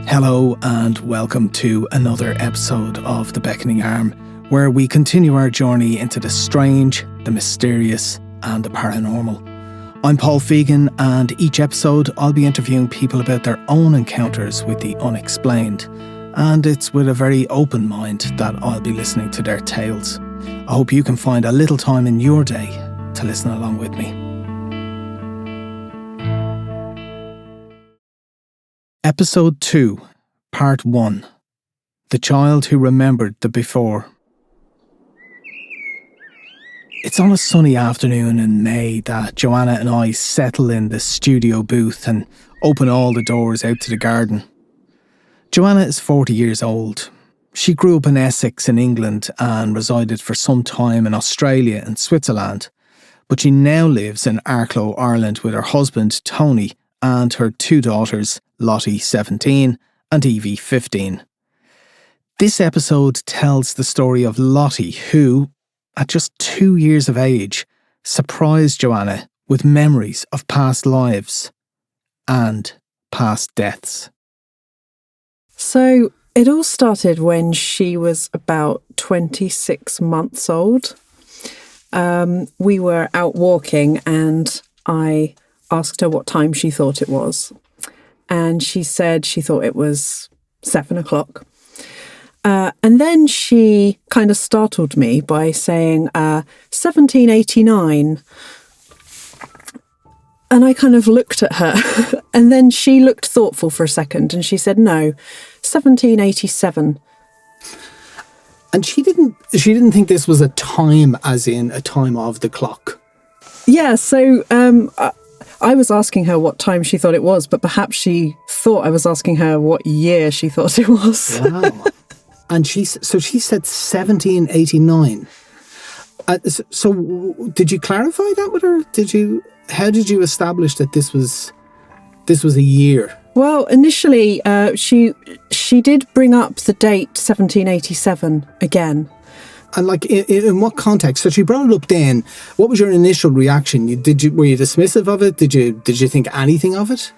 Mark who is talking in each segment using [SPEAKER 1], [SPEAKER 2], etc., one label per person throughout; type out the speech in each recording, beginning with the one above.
[SPEAKER 1] Hello and welcome to another episode of The Beckoning Arm, where we continue our journey into the strange, the mysterious and the paranormal. I'm Paul Fegan, and each episode I'll be interviewing people about their own encounters with the unexplained, and it's with a very open mind that I'll be listening to their tales. I hope you can find a little time in your day to listen along with me. Episode 2, Part 1. The Child Who Remembered the Before. It's on a sunny afternoon in May that Johanna and I settle in the studio booth and open all the doors out to the garden. Johanna is 40 years old. She grew up in Essex in England and resided for some time in Australia and Switzerland, but she now lives in Arklow, Ireland with her husband Tony and her two daughters, Lottie, 17, and Evie, 15. This episode tells the story of Lottie, who, at just 2 years of age, surprised Johanna with memories of past lives and past deaths.
[SPEAKER 2] So it all started when she was about 26 months old. We were out walking and I asked her what time she thought it was. And she said she thought it was 7 o'clock. And then she kind of startled me by saying 1789. And I kind of looked at her and then she looked thoughtful for a second and she said, no, 1787.
[SPEAKER 1] And she didn't think this was a time as in a time of the clock.
[SPEAKER 2] Yeah, so I was asking her what time she thought it was, but perhaps she thought I was asking her what year she thought it was.
[SPEAKER 1] Wow. And she said 1789. So did you clarify that with her? How did you establish that this was a year?
[SPEAKER 2] Well, initially she did bring up the date 1787 again.
[SPEAKER 1] And like in what context? So she brought it up then. What was your initial reaction? Were you dismissive of it? Did you think anything of it?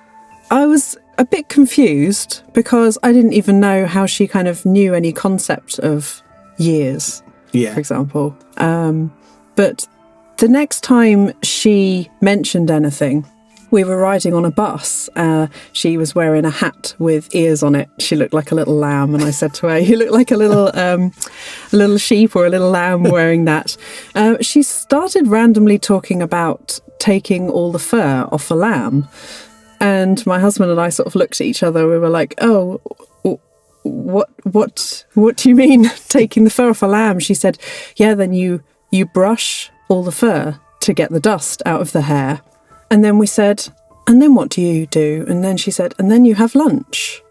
[SPEAKER 2] I was a bit confused because I didn't even know how she kind of knew any concept of years, for example. But the next time she mentioned anything, we were riding on a bus. She was wearing a hat with ears on it. She looked like a little lamb, and I said to her, "You look like a little sheep or a little lamb wearing that." She started randomly talking about taking all the fur off a lamb, and my husband and I sort of looked at each other. We were like, "Oh, what do you mean taking the fur off a lamb?" She said, "Yeah, then you brush all the fur to get the dust out of the hair." And then we said, "And then what do you do?" And then she said, "And then you have lunch."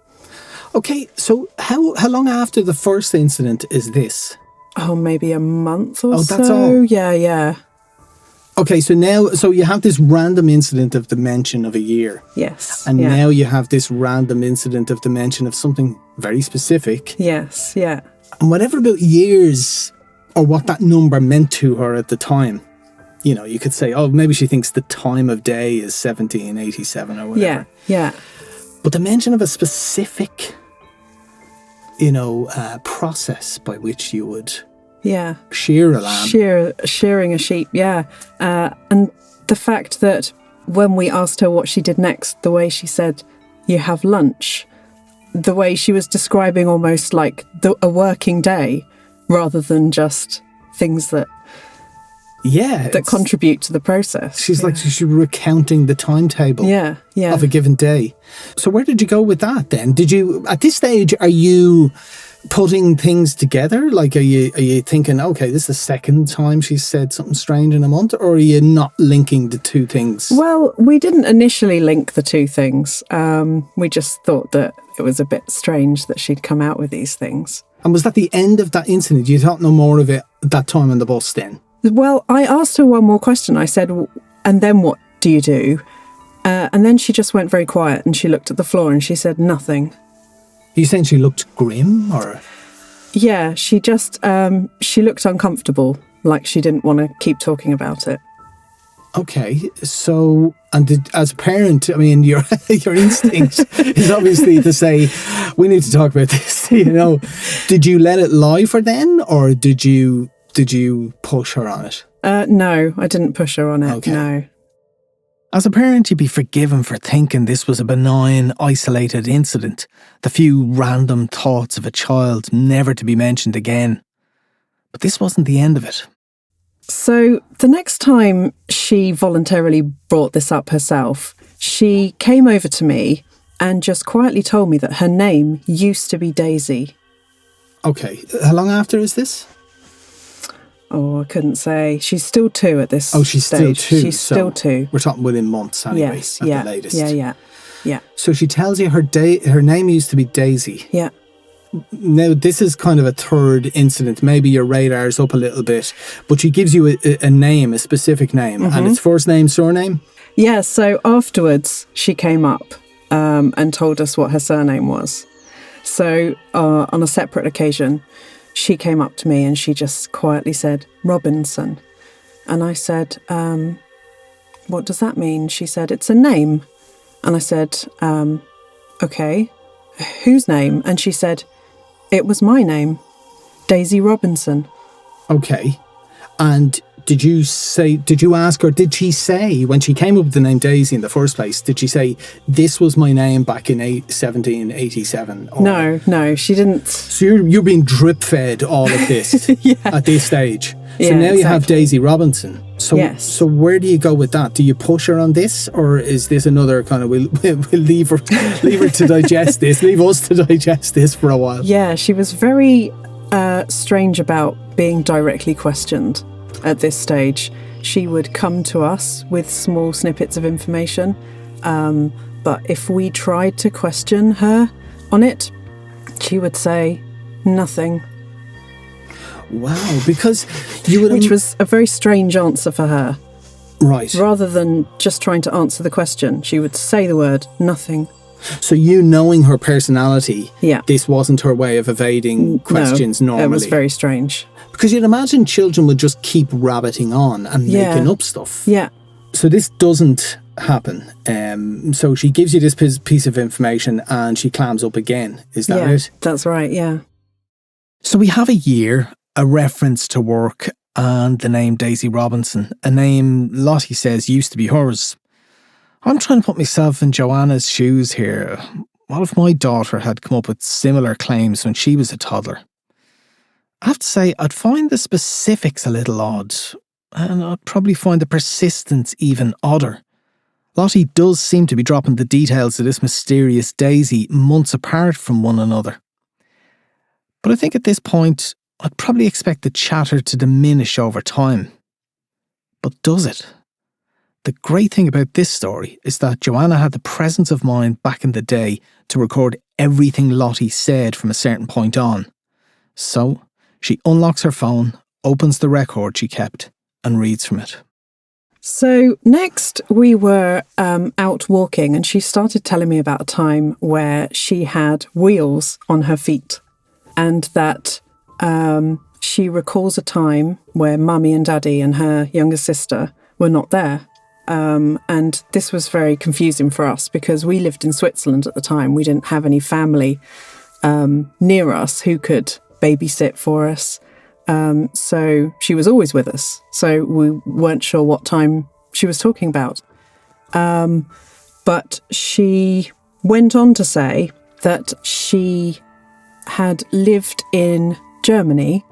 [SPEAKER 1] Okay, so how long after the first incident is this?
[SPEAKER 2] Oh, maybe a month or so.
[SPEAKER 1] Oh, that's all?
[SPEAKER 2] Yeah.
[SPEAKER 1] Okay, so you have this random incident of the mention of a year.
[SPEAKER 2] Yes.
[SPEAKER 1] And now you have this random incident of the mention of something very specific.
[SPEAKER 2] Yes, yeah.
[SPEAKER 1] And whatever about years or what that number meant to her at the time, you know, you could say, oh, maybe she thinks the time of day is 1787 or whatever.
[SPEAKER 2] Yeah.
[SPEAKER 1] But the mention of a specific, process by which you would shear a lamb.
[SPEAKER 2] Shearing a sheep, yeah. And the fact that when we asked her what she did next, the way she said, "You have lunch," the way she was describing almost like a working day rather than just things that contribute to the process.
[SPEAKER 1] She's recounting the timetable of a given day. So where did you go with that then? Did you, at this stage, are you putting things together? Like, are you thinking, okay, this is the second time she said something strange in a month, or are you not linking the two things?
[SPEAKER 2] Well, we didn't initially link the two things. We just thought that it was a bit strange that she'd come out with these things.
[SPEAKER 1] And was that the end of that incident? You thought no more of it at that time on the bus then?
[SPEAKER 2] Well, I asked her one more question. I said, "And then what do you do?" And then she just went very quiet and she looked at the floor and she said nothing.
[SPEAKER 1] Are you saying she looked grim or?
[SPEAKER 2] Yeah, she just, she looked uncomfortable, like she didn't want to keep talking about it.
[SPEAKER 1] Okay, so, and as a parent, I mean, your instinct is obviously to say, We need to talk about this. Did you let it lie for then, or did you push her on it?
[SPEAKER 2] No, I didn't push her on it. Okay. No.
[SPEAKER 1] As a parent, you'd be forgiven for thinking this was a benign, isolated incident, the few random thoughts of a child never to be mentioned again. But this wasn't the end of it.
[SPEAKER 2] So the next time she voluntarily brought this up herself, she came over to me and just quietly told me that her name used to be Daisy.
[SPEAKER 1] Okay. How long after is this?
[SPEAKER 2] Oh, I couldn't say. She's still 2 at this stage.
[SPEAKER 1] Oh, she's still 2.
[SPEAKER 2] She's still 2.
[SPEAKER 1] We're talking within months anyway,
[SPEAKER 2] yes,
[SPEAKER 1] at the latest.
[SPEAKER 2] Yeah.
[SPEAKER 1] So she tells you her name used to be Daisy.
[SPEAKER 2] Yeah.
[SPEAKER 1] Now, this is kind of a third incident. Maybe your radar's up a little bit, but she gives you a name, a specific name, and it's first name, surname?
[SPEAKER 2] Yeah, so afterwards she came up and told us what her surname was. So on a separate occasion, she came up to me and she just quietly said, Robinson. And I said, what does that mean? She said, it's a name. And I said, okay, whose name? And she said, it was my name, Daisy Robinson.
[SPEAKER 1] Okay. And did you ask her, did she say, when she came up with the name Daisy in the first place, did she say, this was my name back in 1787?
[SPEAKER 2] No, she didn't.
[SPEAKER 1] So you're being drip-fed all of this at this stage. So now you have Daisy Robinson. So,
[SPEAKER 2] yes.
[SPEAKER 1] So where do you go with that? Do you push her on this, or is this another kind of, we'll leave her to digest this, leave us to digest this for a while?
[SPEAKER 2] Yeah, she was very strange about being directly questioned. At this stage, she would come to us with small snippets of information, but if we tried to question her on it, she would say nothing.
[SPEAKER 1] Wow, because you would...
[SPEAKER 2] Which was a very strange answer for her.
[SPEAKER 1] Right.
[SPEAKER 2] Rather than just trying to answer the question, she would say the word nothing.
[SPEAKER 1] So knowing her personality, this wasn't her way of evading questions normally.
[SPEAKER 2] It was very strange.
[SPEAKER 1] Because you'd imagine children would just keep rabbiting on and making up stuff.
[SPEAKER 2] Yeah.
[SPEAKER 1] So this doesn't happen. So she gives you this piece of information and she clams up again. Is that it?
[SPEAKER 2] That's right, yeah.
[SPEAKER 1] So we have a year, a reference to work, and the name Daisy Robinson, a name Lottie says used to be hers. I'm trying to put myself in Johanna's shoes here. What if my daughter had come up with similar claims when she was a toddler? I have to say, I'd find the specifics a little odd, and I'd probably find the persistence even odder. Lottie does seem to be dropping the details of this mysterious Daisy months apart from one another. But I think at this point, I'd probably expect the chatter to diminish over time. But does it? The great thing about this story is that Johanna had the presence of mind back in the day to record everything Lottie said from a certain point on. So, she unlocks her phone, opens the record she kept, and reads from it.
[SPEAKER 2] So next we were out walking and she started telling me about a time where she had wheels on her feet and that she recalls a time where Mummy and Daddy and her younger sister were not there. And this was very confusing for us because we lived in Switzerland at the time. We didn't have any family near us who could babysit for us. So she was always with us. So we weren't sure what time she was talking about. But she went on to say that she had lived in Germany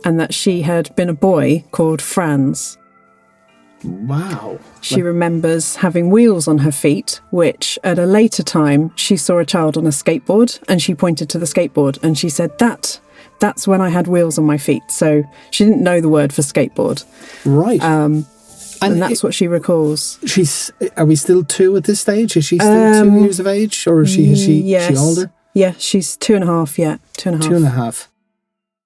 [SPEAKER 2] and that she had been a boy called Franz.
[SPEAKER 1] Wow.
[SPEAKER 2] She remembers having wheels on her feet, which at a later time she saw a child on a skateboard and she pointed to the skateboard and she said, that's when I had wheels on my feet. So she didn't know the word for skateboard.
[SPEAKER 1] Right.
[SPEAKER 2] And that's what she recalls.
[SPEAKER 1] Are we still 2 at this stage? Is she still 2 years of age, or is she older?
[SPEAKER 2] Yeah, she's 2.5. Yeah, 2.5.
[SPEAKER 1] 2.5.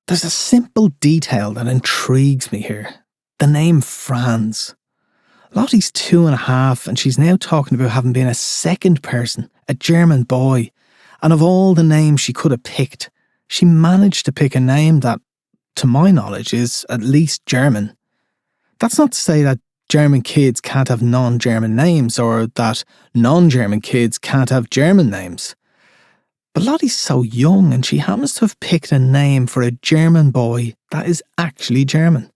[SPEAKER 1] There's a simple detail that intrigues me here. The name Franz. Lottie's 2.5 and she's now talking about having been a second person, a German boy. And of all the names she could have picked, she managed to pick a name that, to my knowledge, is at least German. That's not to say that German kids can't have non-German names or that non-German kids can't have German names. But Lottie's so young, and she happens to have picked a name for a German boy that is actually German.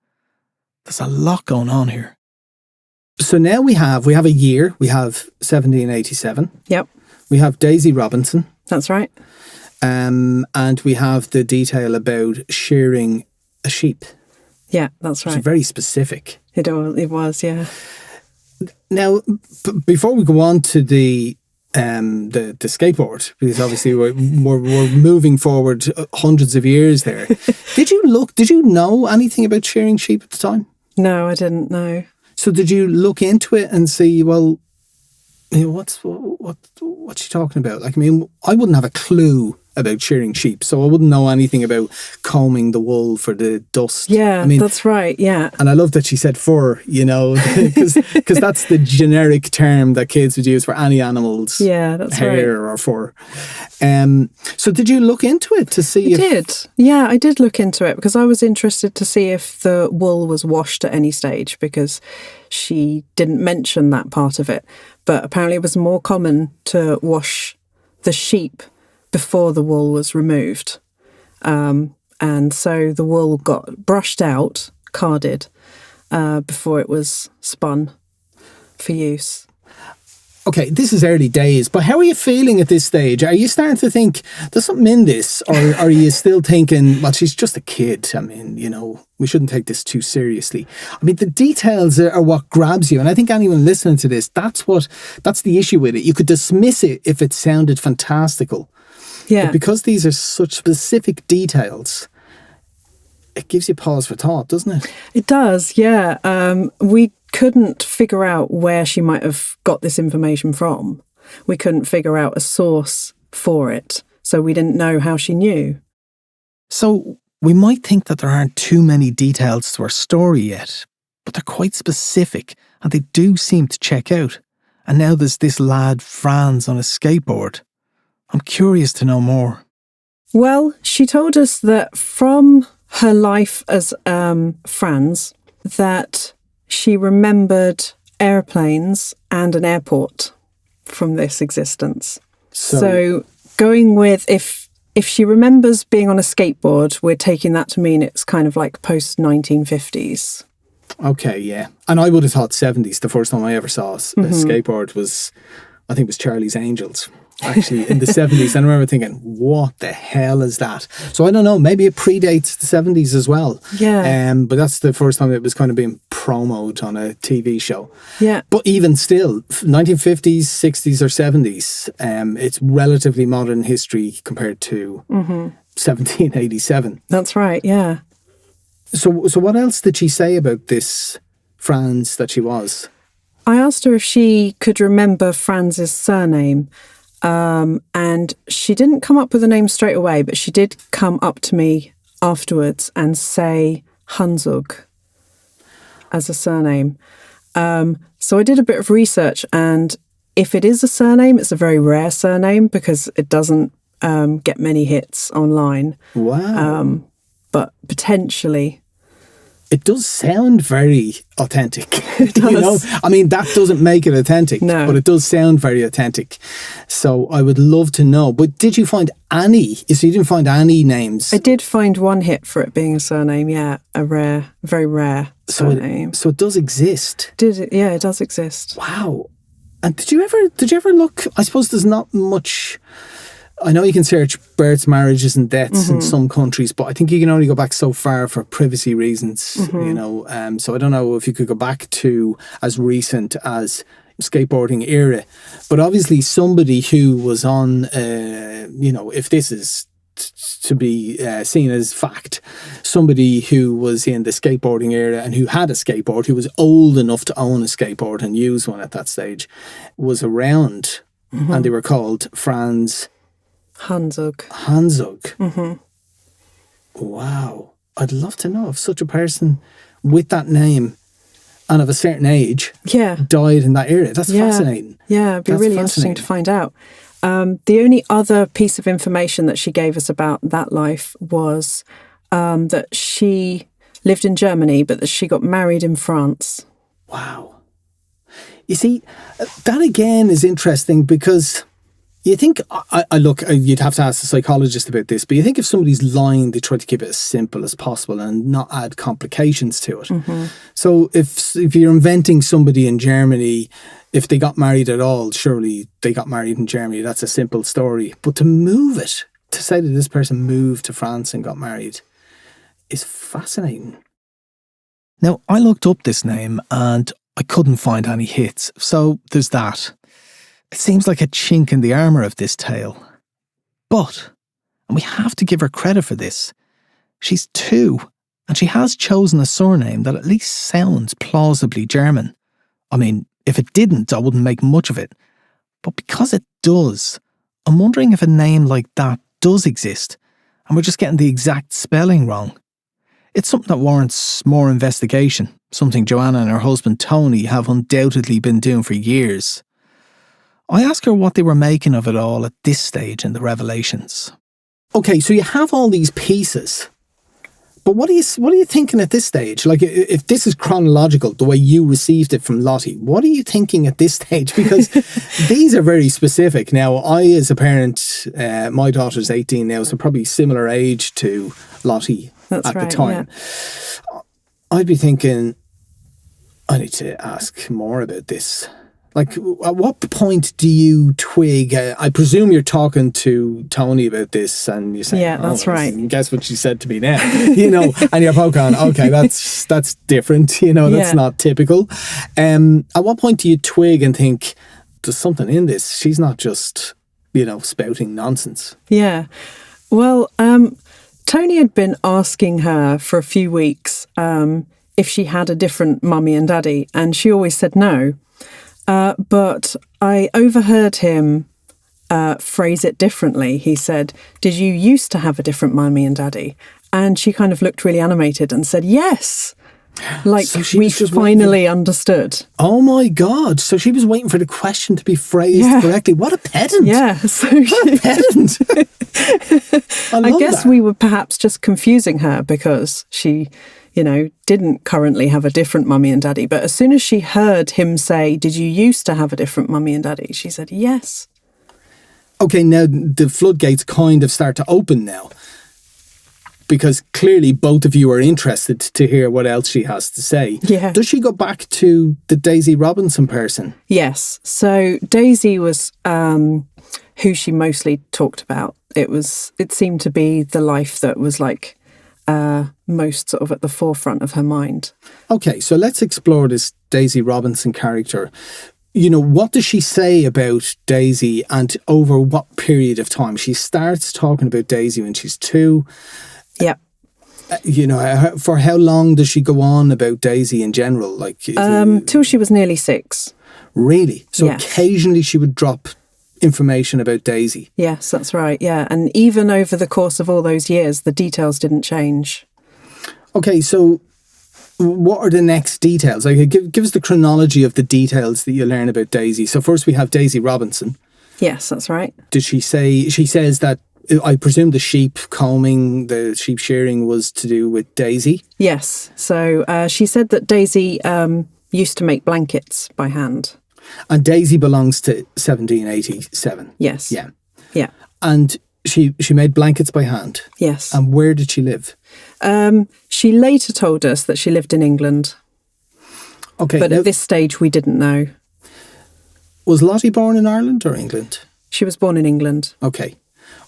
[SPEAKER 1] There's a lot going on here. So now we have a year. We have 1787.
[SPEAKER 2] Yep.
[SPEAKER 1] We have Daisy Robinson.
[SPEAKER 2] That's right.
[SPEAKER 1] And we have the detail about shearing a sheep.
[SPEAKER 2] Yeah, that's right.
[SPEAKER 1] It's very specific.
[SPEAKER 2] It was, yeah.
[SPEAKER 1] Now, before we go on to the skateboard, because obviously we're moving forward hundreds of years there. Did you know anything about shearing sheep at the time?
[SPEAKER 2] No, I didn't know.
[SPEAKER 1] So did you look into it and see, well, you know, what's she talking about? Like, I mean, I wouldn't have a clue about shearing sheep, so I wouldn't know anything about combing the wool for the dust.
[SPEAKER 2] Yeah,
[SPEAKER 1] I mean,
[SPEAKER 2] that's right, yeah.
[SPEAKER 1] And I love that she said fur, you know, because that's the generic term that kids would use for any animal's hair or fur. So did you look into it to see
[SPEAKER 2] I did look into it because I was interested to see if the wool was washed at any stage, because she didn't mention that part of it. But apparently it was more common to wash the sheep before the wool was removed. And so the wool got brushed out, carded, before it was spun for use.
[SPEAKER 1] Okay, this is early days, but how are you feeling at this stage? Are you starting to think there's something in this, or are you still thinking, well, she's just a kid? I mean, you know, we shouldn't take this too seriously. I mean, the details are what grabs you, and I think anyone listening to this, that's the issue with it. You could dismiss it if it sounded fantastical. Yeah. But because these are such specific details, it gives you pause for thought, doesn't it?
[SPEAKER 2] It does, yeah. We couldn't figure out where she might have got this information from. We couldn't figure out a source for it, so we didn't know how she knew.
[SPEAKER 1] So we might think that there aren't too many details to her story yet, but they're quite specific, and they do seem to check out. And now there's this lad, Franz, on a skateboard. I'm curious to know more.
[SPEAKER 2] Well, she told us that from her life as Franz, that she remembered airplanes and an airport from this existence. So going with, if she remembers being on a skateboard, we're taking that to mean it's kind of like post-1950s.
[SPEAKER 1] Okay, yeah. And I would have thought 70s. The first time I ever saw a skateboard was, I think it was Charlie's Angels. Actually, in the 70s. And I remember thinking, what the hell is that? So I don't know, maybe it predates the 70s as well.
[SPEAKER 2] Yeah.
[SPEAKER 1] But that's the first time it was kind of being promoted on a TV show.
[SPEAKER 2] Yeah.
[SPEAKER 1] But even still, 1950s, 60s or 70s, it's relatively modern history compared to 1787.
[SPEAKER 2] That's right, yeah.
[SPEAKER 1] So what else did she say about this Franz that she was?
[SPEAKER 2] I asked her if she could remember Franz's surname. And she didn't come up with a name straight away, but she did come up to me afterwards and say Hansug as a surname. So I did a bit of research, and if it is a surname, it's a very rare surname because it doesn't get many hits online.
[SPEAKER 1] Wow.
[SPEAKER 2] But potentially...
[SPEAKER 1] It does sound very authentic.
[SPEAKER 2] It does.
[SPEAKER 1] You know? I mean, that doesn't make it authentic, but it does sound very authentic. So I would love to know. But did you find any? So you didn't find any names?
[SPEAKER 2] I did find one hit for it being a surname, yeah. A rare, very rare surname.
[SPEAKER 1] So it does exist?
[SPEAKER 2] Did it? Yeah, it does exist.
[SPEAKER 1] Wow. And did you ever look? I suppose there's not much... I know you can search births, marriages and deaths in some countries, but I think you can only go back so far for privacy reasons, you know. So I don't know if you could go back to as recent as skateboarding era. But obviously somebody who was on, you know, if this is to be seen as fact, somebody who was in the skateboarding era and who had a skateboard, who was old enough to own a skateboard and use one at that stage, was around, and they were called Franz...
[SPEAKER 2] Hansug.
[SPEAKER 1] Wow. I'd love to know if such a person with that name and of a certain age died in that era. That's fascinating.
[SPEAKER 2] Yeah, it'd be really interesting to find out. The only other piece of information that she gave us about that life was that she lived in Germany, but that she got married in France.
[SPEAKER 1] Wow. You see, that again is interesting because... You think, look, you'd have to ask the psychologist about this, but you think if somebody's lying, they try to keep it as simple as possible and not add complications to it. Mm-hmm. So if you're inventing somebody in Germany, if they got married at all, surely they got married in Germany. That's a simple story. But to move it, to say that this person moved to France and got married, is fascinating. Now, I looked up this name and I couldn't find any hits, so there's that. It seems like a chink in the armour of this tale. But, and we have to give her credit for this, she's 2, and she has chosen a surname that at least sounds plausibly German. I mean, if it didn't, I wouldn't make much of it. But because it does, I'm wondering if a name like that does exist, and we're just getting the exact spelling wrong. It's something that warrants more investigation, something Johanna and her husband Tony have undoubtedly been doing for years. I asked her what they were making of it all at this stage in the revelations. Okay, so you have all these pieces, but what are you thinking at this stage? Like, if this is chronological, the way you received it from Lottie, what are you thinking at this stage? Because these are very specific. Now, I, as a parent, my daughter's 18 now, so probably similar age to Lottie. That's at right, the time. Yeah. I'd be thinking, I need to ask more about this. Like, at what point do you twig? I presume you're talking to Tony about this and you're saying,
[SPEAKER 2] yeah, that's right.
[SPEAKER 1] Guess what she said to me now, and you're poking, okay, that's different, that's not typical. At what point do you twig and think, there's something in this? She's not just, spouting nonsense.
[SPEAKER 2] Yeah. Well, Tony had been asking her for a few weeks if she had a different mummy and daddy, and she always said no. But I overheard him phrase it differently. He said, "Did you used to have a different mummy and daddy?" And she kind of looked really animated and said, "Yes." Like, so we finally understood.
[SPEAKER 1] Oh my God. So she was waiting for the question to be phrased correctly. What a pedant.
[SPEAKER 2] Yeah. What
[SPEAKER 1] a pedant. I
[SPEAKER 2] guess we were perhaps just confusing her because she, didn't currently have a different mummy and daddy. But as soon as she heard him say, "Did you used to have a different mummy and daddy?" she said, "Yes."
[SPEAKER 1] Okay, now the floodgates kind of start to open now. Because clearly both of you are interested to hear what else she has to say.
[SPEAKER 2] Yeah.
[SPEAKER 1] Does she go back to the Daisy Robinson person?
[SPEAKER 2] Yes. So Daisy was who she mostly talked about. It seemed to be the life that was like most sort of at the forefront of her mind. Okay,
[SPEAKER 1] so let's explore this Daisy Robinson character. What does she say about Daisy and over what period of time? She starts talking about Daisy when she's 2.
[SPEAKER 2] Yeah.
[SPEAKER 1] For how long does she go on about Daisy in general? Like,
[SPEAKER 2] till she was nearly 6.
[SPEAKER 1] Really? So occasionally she would drop information about Daisy.
[SPEAKER 2] Yes, that's right. Yeah, and even over the course of all those years, the details didn't change.
[SPEAKER 1] Okay, so what are the next details? Like, give us the chronology of the details that you learn about Daisy. So first we have Daisy Robinson.
[SPEAKER 2] Yes, that's right.
[SPEAKER 1] Did she say? She says that. I presume the sheep combing, the sheep shearing was to do with Daisy?
[SPEAKER 2] Yes. So she said that Daisy used to make blankets by hand.
[SPEAKER 1] And Daisy belongs to 1787?
[SPEAKER 2] Yes.
[SPEAKER 1] Yeah.
[SPEAKER 2] Yeah.
[SPEAKER 1] And she made blankets by hand?
[SPEAKER 2] Yes.
[SPEAKER 1] And where did she live?
[SPEAKER 2] She later told us that she lived in England.
[SPEAKER 1] Okay.
[SPEAKER 2] But at this stage, we didn't know.
[SPEAKER 1] Was Lottie born in Ireland or England?
[SPEAKER 2] She was born in England.
[SPEAKER 1] Okay.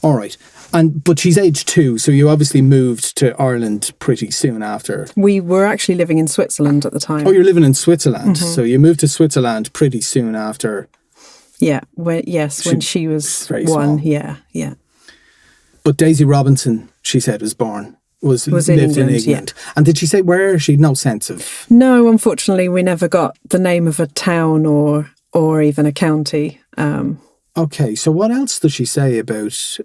[SPEAKER 1] All right. But she's age 2, so you obviously moved to Ireland pretty soon after.
[SPEAKER 2] We were actually living in Switzerland at the time.
[SPEAKER 1] Oh, you're living in Switzerland. Mm-hmm. So you moved to Switzerland pretty soon after.
[SPEAKER 2] Yeah. When she was 1. Small. Yeah.
[SPEAKER 1] But Daisy Robinson, she said, lived in England. Yeah. And did she say where? She had no sense of...
[SPEAKER 2] No, unfortunately, we never got the name of a town or even a county.
[SPEAKER 1] Okay, so what else does she say about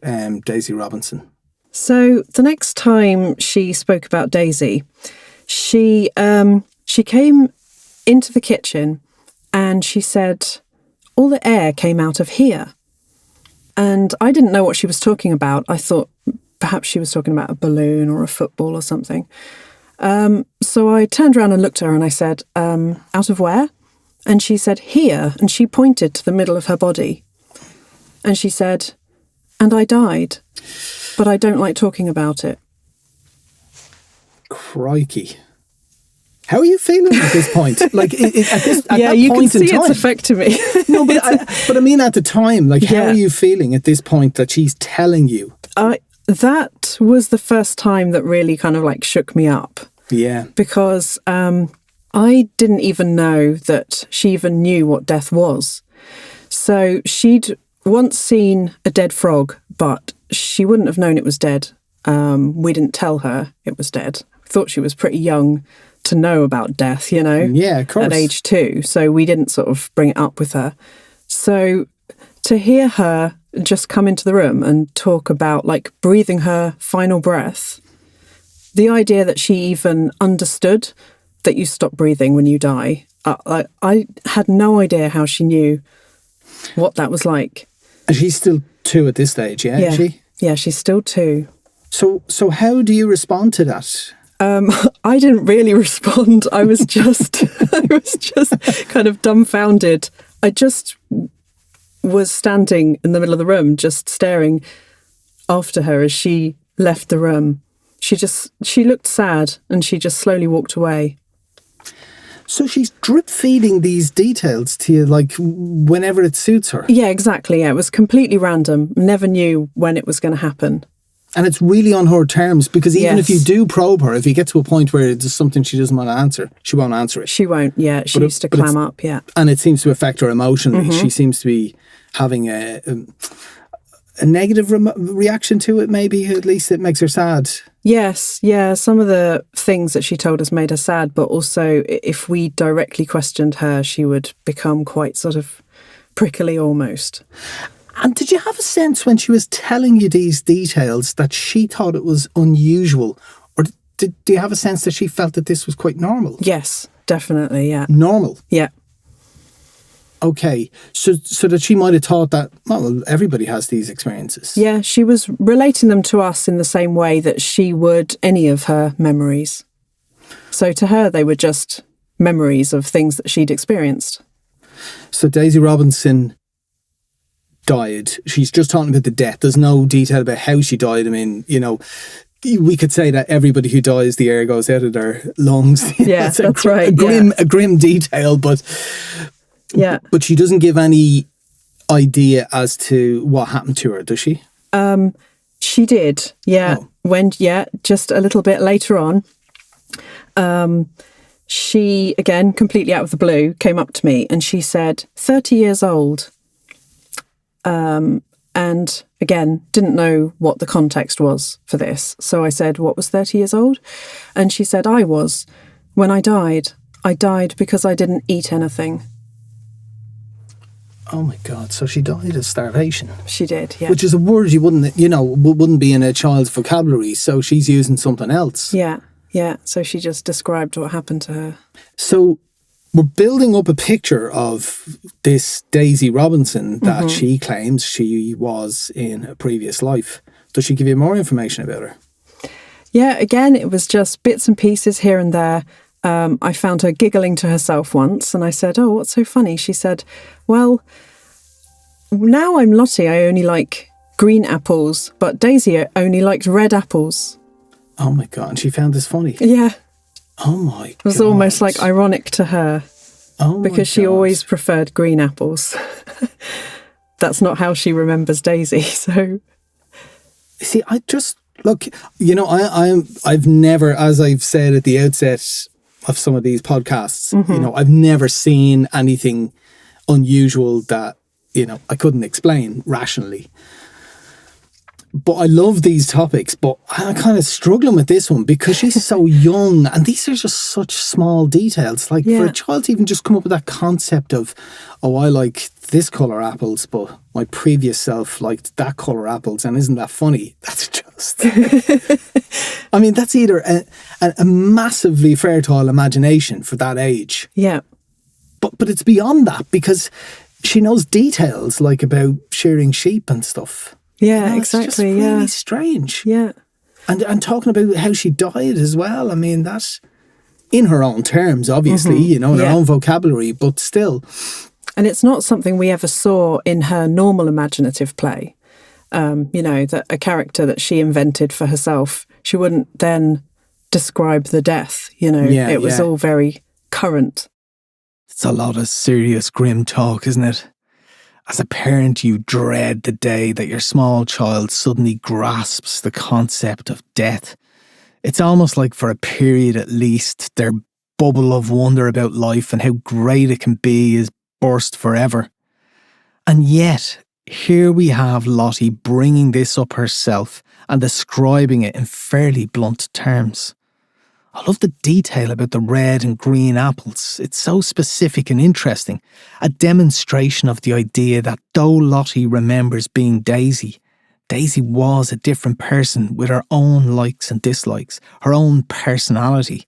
[SPEAKER 1] Daisy Robinson?
[SPEAKER 2] So the next time she spoke about Daisy, she came into the kitchen and she said, "All the air came out of here." And I didn't know what she was talking about. I thought perhaps she was talking about a balloon or a football or something. So I turned around and looked at her and I said, "Out of where?" And she said, "Here." And she pointed to the middle of her body. And she said, and I died, but I don't like talking about it.
[SPEAKER 1] Crikey. How are you feeling at this point? Like at that
[SPEAKER 2] you
[SPEAKER 1] point
[SPEAKER 2] can see
[SPEAKER 1] in time,
[SPEAKER 2] it's affecting me.
[SPEAKER 1] No, but I mean at the time, like how are you feeling at this point that she's telling you?
[SPEAKER 2] That was the first time that really kind of like shook me up.
[SPEAKER 1] Yeah.
[SPEAKER 2] Because I didn't even know that she even knew what death was. So she'd once seen a dead frog, but she wouldn't have known it was dead. We didn't tell her it was dead. We thought she was pretty young to know about death, you know?
[SPEAKER 1] Yeah, of course.
[SPEAKER 2] At age 2. So we didn't sort of bring it up with her. So to hear her just come into the room and talk about like breathing her final breath, the idea that she even understood that you stop breathing when you die, I had no idea how she knew what that was like.
[SPEAKER 1] And she's still 2 at this stage, yeah? Is she?
[SPEAKER 2] Yeah, she's still 2.
[SPEAKER 1] So how do you respond to that?
[SPEAKER 2] I didn't really respond. I was just kind of dumbfounded. I just was standing in the middle of the room, just staring after her as she left the room. She looked sad and she just slowly walked away.
[SPEAKER 1] So she's drip feeding these details to you, like whenever it suits her.
[SPEAKER 2] Yeah, exactly. Yeah, it was completely random. Never knew when it was going to happen.
[SPEAKER 1] And it's really on her terms, because even if you do probe her, if you get to a point where it's something she doesn't want to answer, she won't answer it.
[SPEAKER 2] She won't, yeah. She used to clam up, yeah.
[SPEAKER 1] And it seems to affect her emotionally. She seems to be having a negative reaction to it, maybe. At least it makes her sad.
[SPEAKER 2] Yes, yeah. Some of the things that she told us made her sad, but also if we directly questioned her, she would become quite sort of prickly almost.
[SPEAKER 1] And did you have a sense when she was telling you these details that she thought it was unusual? Or do you have a sense that she felt that this was quite normal?
[SPEAKER 2] Yes, definitely, yeah.
[SPEAKER 1] Normal?
[SPEAKER 2] Yeah.
[SPEAKER 1] Okay, so that she might have thought that, well, everybody has these experiences.
[SPEAKER 2] Yeah, she was relating them to us in the same way that she would any of her memories. So to her, they were just memories of things that she'd experienced.
[SPEAKER 1] So Daisy Robinson died. She's just talking about the death. There's no detail about how she died. I mean, you know, we could say that everybody who dies, the air goes out of their lungs.
[SPEAKER 2] Yeah, that's right.
[SPEAKER 1] A grim detail, but she doesn't give any idea as to what happened to her, does she?
[SPEAKER 2] She did, yeah. Oh. Just a little bit later on. She, again, completely out of the blue, came up to me and she said, 30 years old. And again, didn't know what the context was for this. So I said, what was 30 years old? And she said, I was. When I died because I didn't eat anything.
[SPEAKER 1] Oh my God. So she died of starvation.
[SPEAKER 2] She did, yeah.
[SPEAKER 1] Which is a word you wouldn't be in a child's vocabulary. So she's using something else.
[SPEAKER 2] Yeah, yeah. So she just described what happened to her.
[SPEAKER 1] So we're building up a picture of this Daisy Robinson that she claims she was in a previous life. Does she give you more information about her?
[SPEAKER 2] Yeah, again, it was just bits and pieces here and there. I found her giggling to herself once and I said, oh, what's so funny? She said, well, now I'm Lottie, I only like green apples, but Daisy only liked red apples.
[SPEAKER 1] Oh my God, and she found this funny?
[SPEAKER 2] Yeah.
[SPEAKER 1] Oh my God.
[SPEAKER 2] It was almost like ironic to her.
[SPEAKER 1] Oh my
[SPEAKER 2] because she always preferred green apples. That's not how she remembers Daisy, so...
[SPEAKER 1] See, I just... Look, you know, I've never, as I've said at the outset of some of these podcasts, you know, I've never seen anything unusual that, you know, I couldn't explain rationally. But I love these topics, but I'm kind of struggling with this one because she's so young and these are just such small details. Like for a child to even just come up with that concept of, oh, I like this colour apples, but my previous self liked that colour apples, and isn't that funny? That's just... I mean, that's either a massively fertile imagination for that age.
[SPEAKER 2] Yeah.
[SPEAKER 1] But it's beyond that because she knows details like about shearing sheep and stuff.
[SPEAKER 2] Yeah,
[SPEAKER 1] you know,
[SPEAKER 2] exactly.
[SPEAKER 1] It's just really strange.
[SPEAKER 2] Yeah.
[SPEAKER 1] And talking about how she died as well. I mean, that's in her own terms, obviously, you know, in her own vocabulary, but still.
[SPEAKER 2] And it's not something we ever saw in her normal imaginative play. That a character that she invented for herself, she wouldn't then describe the death, it was all very current.
[SPEAKER 1] It's a lot of serious, grim talk, isn't it? As a parent, you dread the day that your small child suddenly grasps the concept of death. It's almost like for a period at least, their bubble of wonder about life and how great it can be is burst forever. And yet, here we have Lottie bringing this up herself and describing it in fairly blunt terms. I love the detail about the red and green apples. It's so specific and interesting. A demonstration of the idea that though Lottie remembers being Daisy, Daisy was a different person with her own likes and dislikes, her own personality.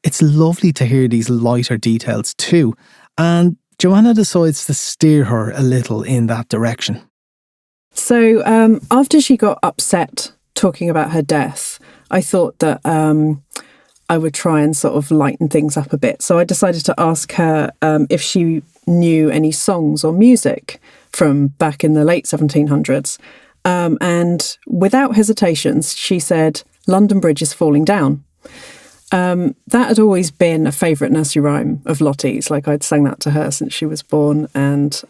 [SPEAKER 1] It's lovely to hear these lighter details too, and Johanna decides to steer her a little in that direction.
[SPEAKER 2] So after she got upset talking about her death, I thought that I would try and sort of lighten things up a bit. So I decided to ask her if she knew any songs or music from back in the late 1700s. And without hesitations, she said, "London Bridge is falling down." That had always been a favourite nursery rhyme of Lottie's. Like, I'd sang that to her since she was born. And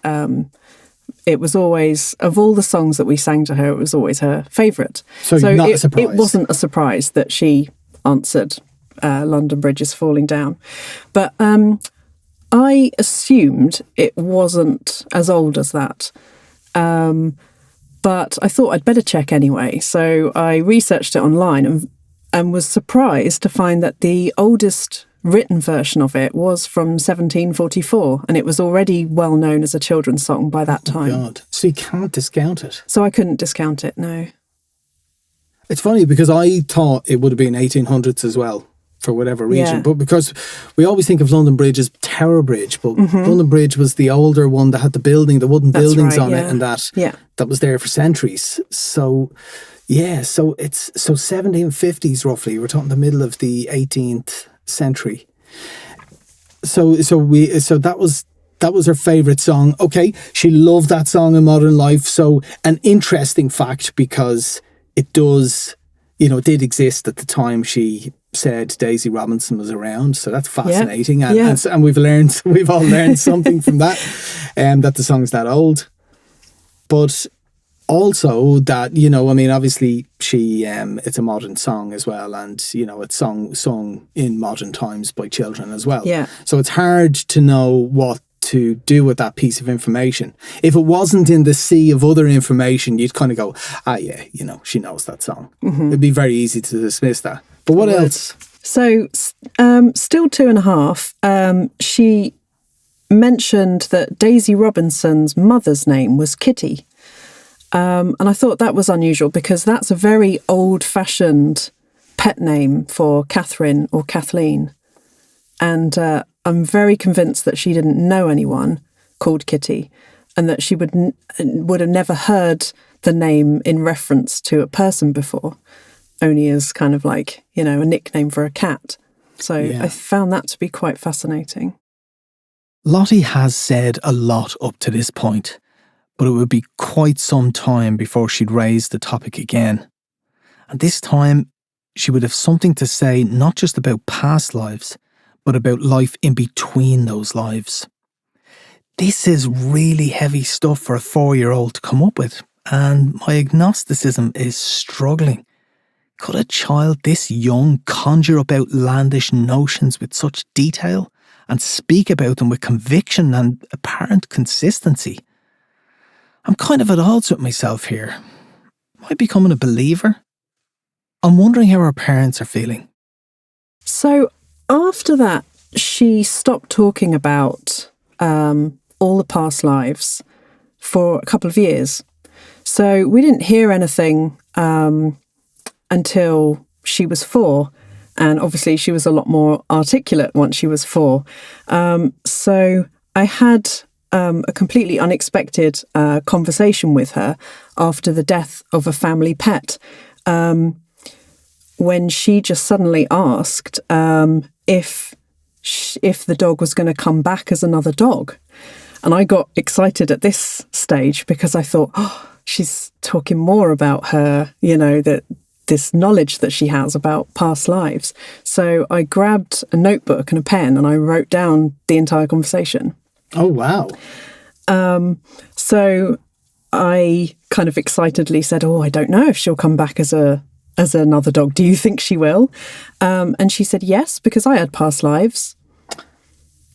[SPEAKER 2] it was always, of all the songs that we sang to her, it was always her favourite.
[SPEAKER 1] So not a surprise.
[SPEAKER 2] It wasn't a surprise that she answered, "London Bridge is falling down." But I assumed it wasn't as old as that. But I thought I'd better check anyway. So I researched it online and was surprised to find that the oldest written version of it was from 1744, and it was already well known as a children's song by that time.
[SPEAKER 1] Oh God. So you can't discount it.
[SPEAKER 2] So I couldn't discount it, no.
[SPEAKER 1] It's funny because I thought it would have been 1800s as well, for whatever reason. But because we always think of London Bridge as Tower Bridge, but London Bridge was the older one that had the wooden buildings on it, and that was there for centuries. So so it's 1750s roughly. We're talking the middle of the 18th century. So that was her favourite song. Okay, she loved that song in modern life. So an interesting fact, because it does, it did exist at the time she said Daisy Robinson was around. So that's fascinating. And we've all learned something from that, that the song's that old. But also that, obviously she, it's a modern song as well. And, it's sung in modern times by children as well.
[SPEAKER 2] Yeah.
[SPEAKER 1] So it's hard to know what to do with that piece of information. If it wasn't in the sea of other information, you'd kind of go, she knows that song. It'd be very easy to dismiss that. But what else?
[SPEAKER 2] So, still 2.5, she mentioned that Daisy Robinson's mother's name was Kitty. And I thought that was unusual because that's a very old-fashioned pet name for Catherine or Kathleen. And I'm very convinced that she didn't know anyone called Kitty, and that she would have never heard the name in reference to a person before, only as kind of like, a nickname for a cat. So I found that to be quite fascinating.
[SPEAKER 1] Lottie has said a lot up to this point, but it would be quite some time before she'd raise the topic again. And this time, she would have something to say not just about past lives, but about life in between those lives. This is really heavy stuff for a 4-year-old to come up with, and my agnosticism is struggling. Could a child this young conjure up outlandish notions with such detail and speak about them with conviction and apparent consistency? I'm kind of at odds with myself here. Am I becoming a believer? I'm wondering how her parents are feeling.
[SPEAKER 2] So after that, she stopped talking about all the past lives for a couple of years. So we didn't hear anything until she was 4. And obviously she was a lot more articulate once she was 4. So I had a completely unexpected conversation with her after the death of a family pet, when she just suddenly asked if the dog was going to come back as another dog. And I got excited at this stage because I thought, oh, she's talking more about her, that this knowledge that she has about past lives. So I grabbed a notebook and a pen and I wrote down the entire conversation.
[SPEAKER 1] Oh, wow.
[SPEAKER 2] So I kind of excitedly said, oh, I don't know if she'll come back as another dog. Do you think she will? And she said yes, because I had past lives.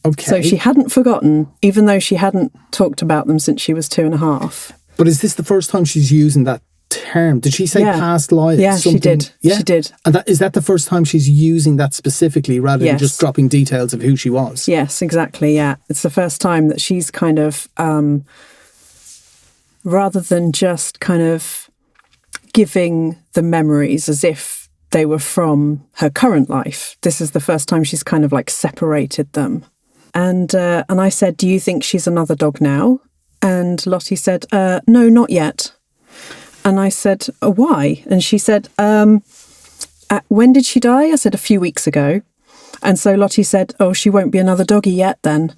[SPEAKER 1] Okay.
[SPEAKER 2] So she hadn't forgotten, even though she hadn't talked about them since she was 2.5.
[SPEAKER 1] But is this the first time she's using that term? Did she say past lives?
[SPEAKER 2] Yeah, she did. Yeah, she did.
[SPEAKER 1] And is that the first time she's using that specifically rather than just dropping details of who she was?
[SPEAKER 2] Yes, exactly. Yeah. It's the first time that she's kind of, rather than just kind of giving the memories as if they were from her current life, this is the first time she's kind of like separated them. And I said, do you think she's another dog now? And Lottie said, no, not yet. And I said, why? And she said, when did she die? I said, a few weeks ago. And so Lottie said, oh, she won't be another doggy yet then.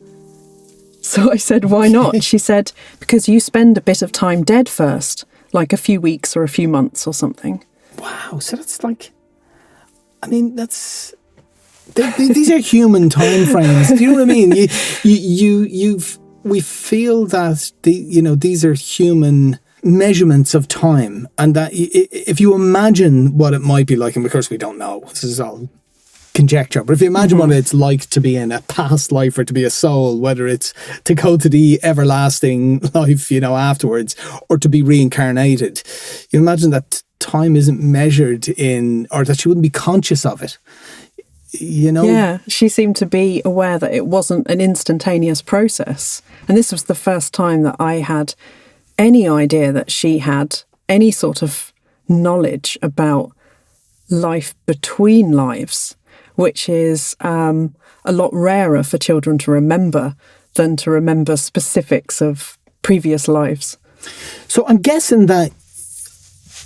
[SPEAKER 2] So I said, why not? She said, because you spend a bit of time dead first, like a few weeks or a few months or something.
[SPEAKER 1] Wow. So that's like, I mean, that's... These are human time frames. Do you know what I mean? We feel that these are human measurements of time, and that if you imagine what it might be like, and of course we don't know, this is all conjecture, but if you imagine what it's like to be in a past life or to be a soul, whether it's to go to the everlasting life, afterwards, or to be reincarnated, you imagine that time isn't measured in, or that she wouldn't be conscious of it.
[SPEAKER 2] Yeah, she seemed to be aware that it wasn't an instantaneous process. And this was the first time that I had any idea that she had any sort of knowledge about life between lives, which is a lot rarer for children to remember than to remember specifics of previous lives.
[SPEAKER 1] So I'm guessing that,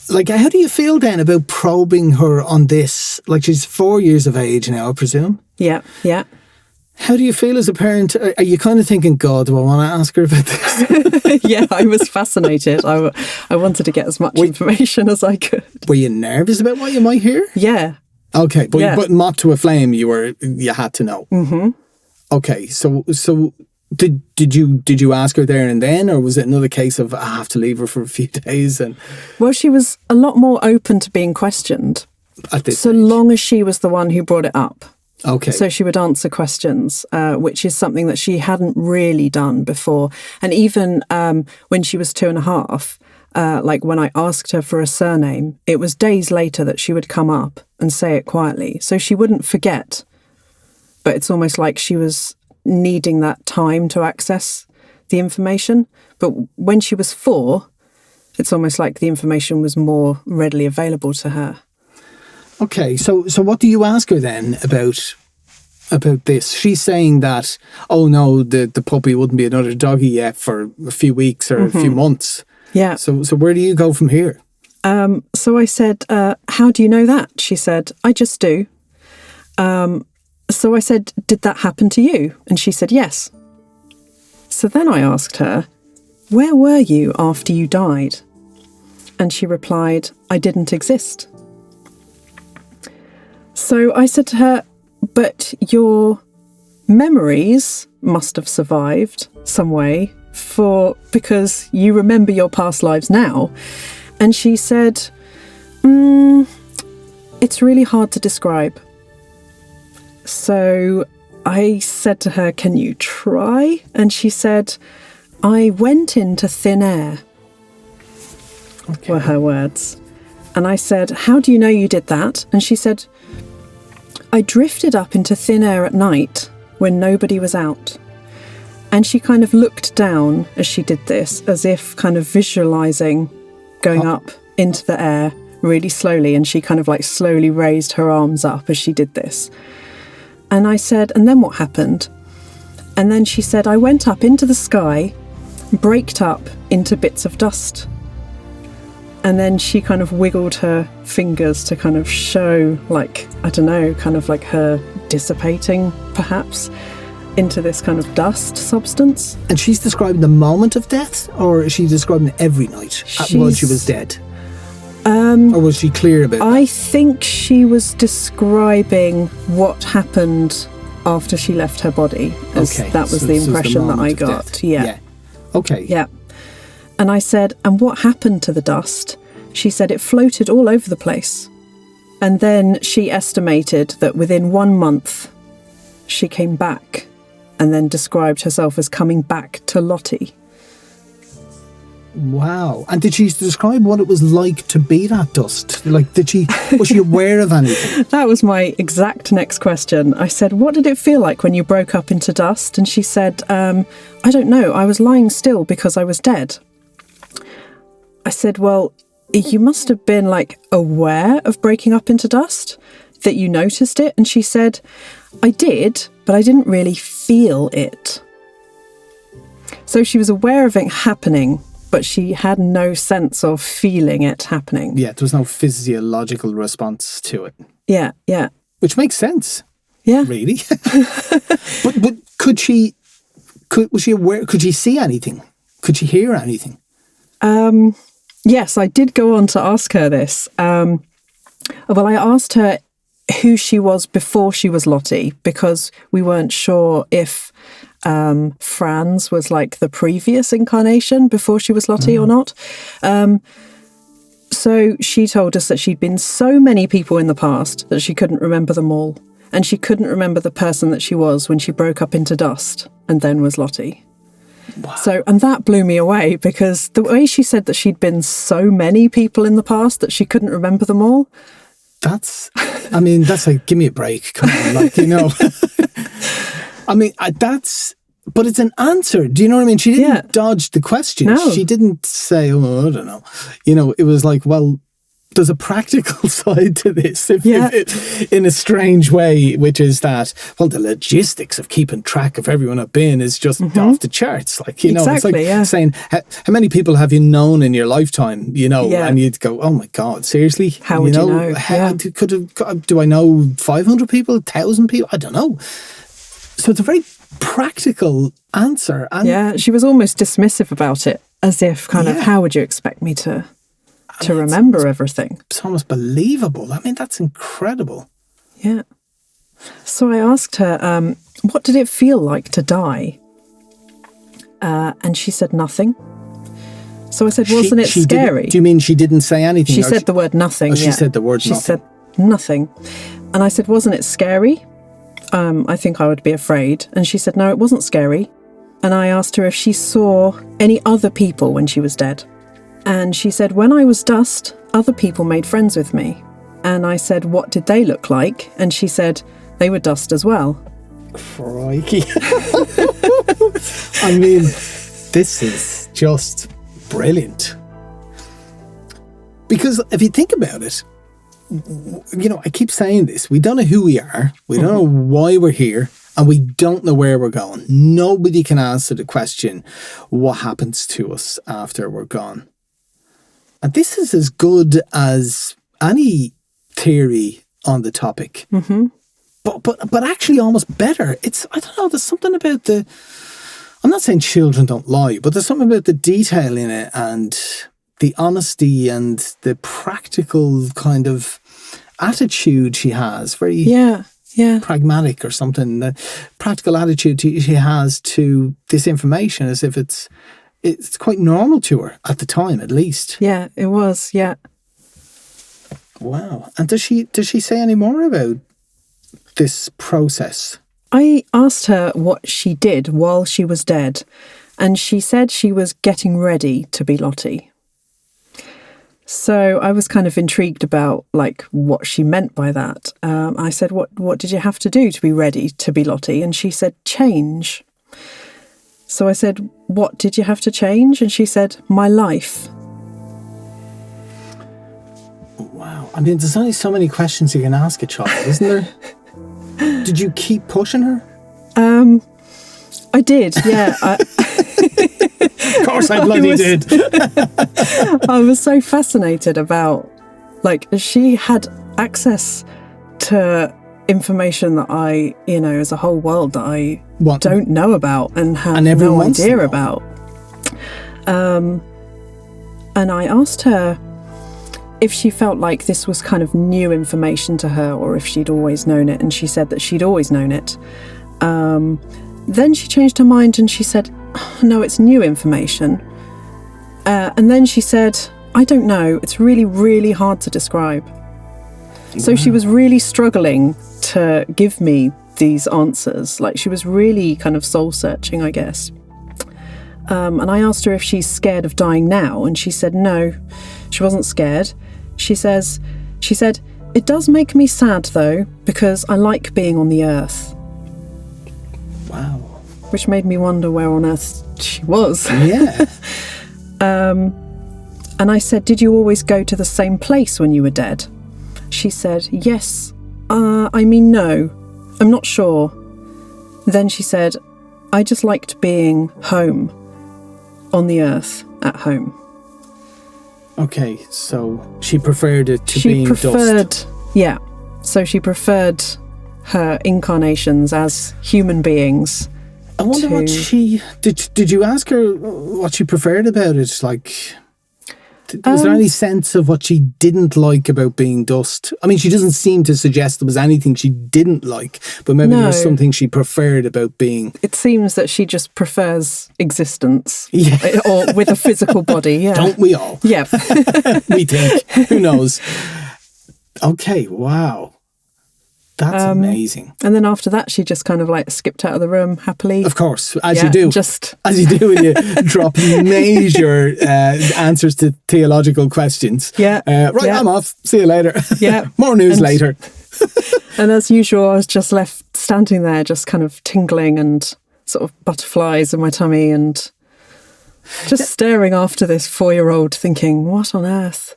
[SPEAKER 1] like, how do you feel then about probing her on this? Like, she's 4 years of age now, I presume?
[SPEAKER 2] Yeah.
[SPEAKER 1] How do you feel as a parent? Are you kind of thinking, God, do I want to ask her about this?
[SPEAKER 2] Yeah, I was fascinated. I wanted to get as much information as I could.
[SPEAKER 1] Were you nervous about what you might hear?
[SPEAKER 2] Yeah.
[SPEAKER 1] Okay, but moth to a flame, you had to know.
[SPEAKER 2] Mm-hmm.
[SPEAKER 1] Okay, so did you ask her there and then, or was it another case of I have to leave her for a few days? And
[SPEAKER 2] well, she was a lot more open to being questioned
[SPEAKER 1] at this
[SPEAKER 2] so
[SPEAKER 1] stage.
[SPEAKER 2] Long as she was the one who brought it up.
[SPEAKER 1] Okay.
[SPEAKER 2] So she would answer questions, which is something that she hadn't really done before. And even when she was 2.5, like when I asked her for a surname, it was days later that she would come up and say it quietly. So she wouldn't forget. But it's almost like she was needing that time to access the information. But when she was 4, it's almost like the information was more readily available to her.
[SPEAKER 1] Okay, so what do you ask her then about this? She's saying that, oh no, the puppy wouldn't be another doggy yet for a few weeks or a few months.
[SPEAKER 2] Yeah.
[SPEAKER 1] So where do you go from here?
[SPEAKER 2] So I said, how do you know that? She said, I just do. So I said, did that happen to you? And she said, yes. So then I asked her, where were you after you died? And she replied, I didn't exist. So I said to her, but your memories must have survived some way because you remember your past lives now. And she said, it's really hard to describe. So I said to her, can you try? And she said, I went into thin air, were her words. And I said, how do you know you did that? And she said, I drifted up into thin air at night when nobody was out. And she kind of looked down as she did this, as if kind of visualizing going up into the air really slowly. And she kind of like slowly raised her arms up as she did this. And I said, and then what happened? And then she said, I went up into the sky, braked up into bits of dust. And then she kind of wiggled her fingers to kind of show, like, I don't know, kind of like her dissipating, perhaps. into this kind of dust substance.
[SPEAKER 1] And she's describing the moment of death, or is she describing every night while she was dead? Or was she clear about
[SPEAKER 2] I think she was describing what happened after she left her body.
[SPEAKER 1] Okay.
[SPEAKER 2] That was the impression that I got. Yeah.
[SPEAKER 1] Okay.
[SPEAKER 2] Yeah. And I said, and what happened to the dust? She said it floated all over the place. And then she estimated that within 1 month, she came back and then described herself as coming back to Lottie.
[SPEAKER 1] Wow. And did she describe what it was like to be that dust? Like, was she aware of anything?
[SPEAKER 2] That was my exact next question. I said, what did it feel like when you broke up into dust? And she said, I don't know. I was lying still because I was dead. I said, well, you must have been like aware of breaking up into dust, that you noticed it. And she said, I did, but I didn't really feel it. So she was aware of it happening, but she had no sense of feeling it happening.
[SPEAKER 1] Yeah, there was no physiological response to it.
[SPEAKER 2] Yeah, yeah.
[SPEAKER 1] Which makes sense.
[SPEAKER 2] Yeah.
[SPEAKER 1] Really. but was she aware? Could she see anything? Could she hear anything?
[SPEAKER 2] Yes, I did go on to ask her this. Well, I asked her who she was before she was Lottie, because we weren't sure if Franz was like the previous incarnation before she was Lottie or not. So she told us that she'd been so many people in the past that she couldn't remember them all. And she couldn't remember the person that she was when she broke up into dust and then was Lottie. Wow. So, and that blew me away, because the way she said that she'd been so many people in the past that she couldn't remember them all.
[SPEAKER 1] That's like, give me a break. Come on, like, but it's an answer. Do you know what I mean? She didn't dodge the question.
[SPEAKER 2] No.
[SPEAKER 1] She didn't say, oh, I don't know. It was like, well, there's a practical side to this in a strange way, which is that, well, the logistics of keeping track of everyone I've been is just off the charts. Like,
[SPEAKER 2] exactly,
[SPEAKER 1] it's like saying, how many people have you known in your lifetime, and you'd go, oh my God, seriously?
[SPEAKER 2] How would you know?
[SPEAKER 1] Do I know 500 people, 1,000 people? I don't know. So it's a very practical answer. And
[SPEAKER 2] she was almost dismissive about it, as if kind of, how would you expect me to remember everything?
[SPEAKER 1] It's almost believable. I mean, that's incredible.
[SPEAKER 2] Yeah. So I asked her, what did it feel like to die? And she said nothing. So I said, wasn't it scary?
[SPEAKER 1] Do you mean she didn't say anything?
[SPEAKER 2] She said the word nothing.
[SPEAKER 1] She said the word nothing.
[SPEAKER 2] She said nothing. And I said, wasn't it scary? I think I would be afraid. And she said, no, it wasn't scary. And I asked her if she saw any other people when she was dead. And she said, when I was dust, other people made friends with me. And I said, what did they look like? And she said, they were dust as well.
[SPEAKER 1] Crikey. I mean, this is just brilliant. Because if you think about it, I keep saying this, we don't know who we are, we don't know why we're here, and we don't know where we're going. Nobody can answer the question, what happens to us after we're gone? And this is as good as any theory on the topic. Mm-hmm. But actually almost better. I don't know, there's something about I'm not saying children don't lie, but there's something about the detail in it and the honesty and the practical kind of attitude she has. Very pragmatic or something. The practical attitude she has to this information, as if it's quite normal to her at the time, at least.
[SPEAKER 2] Yeah, it was. Yeah.
[SPEAKER 1] Wow. And does she say any more about this process?
[SPEAKER 2] I asked her what she did while she was dead, and she said she was getting ready to be Lottie. So I was kind of intrigued about what she meant by that. I said, what did you have to do to be ready to be Lottie? And she said, change. So I said, what did you have to change? And she said, my life.
[SPEAKER 1] Wow. I mean, there's only so many questions you can ask a child, isn't there? Did you keep pushing her?
[SPEAKER 2] I did, yeah.
[SPEAKER 1] Of course I bloody did.
[SPEAKER 2] I was so fascinated about, she had access to information that is a whole world that I don't know about and have no idea about. And I asked her if she felt like this was kind of new information to her or if she'd always known it, and she said that she'd always known it. Then she changed her mind and she said, no, it's new information. And then she said, I don't know, it's really, really hard to describe. So she was really struggling to give me these answers. Like, she was really kind of soul-searching, I guess. And I asked her if she's scared of dying now, and she said no, she wasn't scared. She said, it does make me sad, though, because I like being on the earth.
[SPEAKER 1] Wow.
[SPEAKER 2] Which made me wonder where on earth she was.
[SPEAKER 1] Yeah.
[SPEAKER 2] And I said, did you always go to the same place when you were dead? She said, yes. No, I'm not sure. Then she said, I just liked being home, on the earth, at home.
[SPEAKER 1] Okay, so she preferred it to being dust.
[SPEAKER 2] Yeah. So she preferred her incarnations as human beings.
[SPEAKER 1] I wonder what she... Did you ask her what she preferred about it? Like... Was there any sense of what she didn't like about being dust? I mean, she doesn't seem to suggest there was anything she didn't like, but maybe there was something she preferred about being.
[SPEAKER 2] It seems that she just prefers existence.
[SPEAKER 1] Yeah.
[SPEAKER 2] Or with a physical body, yeah.
[SPEAKER 1] Don't we all?
[SPEAKER 2] Yeah.
[SPEAKER 1] We think. Who knows? Okay, wow. That's amazing.
[SPEAKER 2] And then after that, she just kind of like skipped out of the room happily.
[SPEAKER 1] Of course, as you do.
[SPEAKER 2] As
[SPEAKER 1] you do when you drop major answers to theological questions.
[SPEAKER 2] Yeah.
[SPEAKER 1] I'm off. See you later.
[SPEAKER 2] Yeah.
[SPEAKER 1] More news later.
[SPEAKER 2] And as usual, I was just left standing there, just kind of tingling and sort of butterflies in my tummy and just staring after this 4-year-old thinking, what on earth?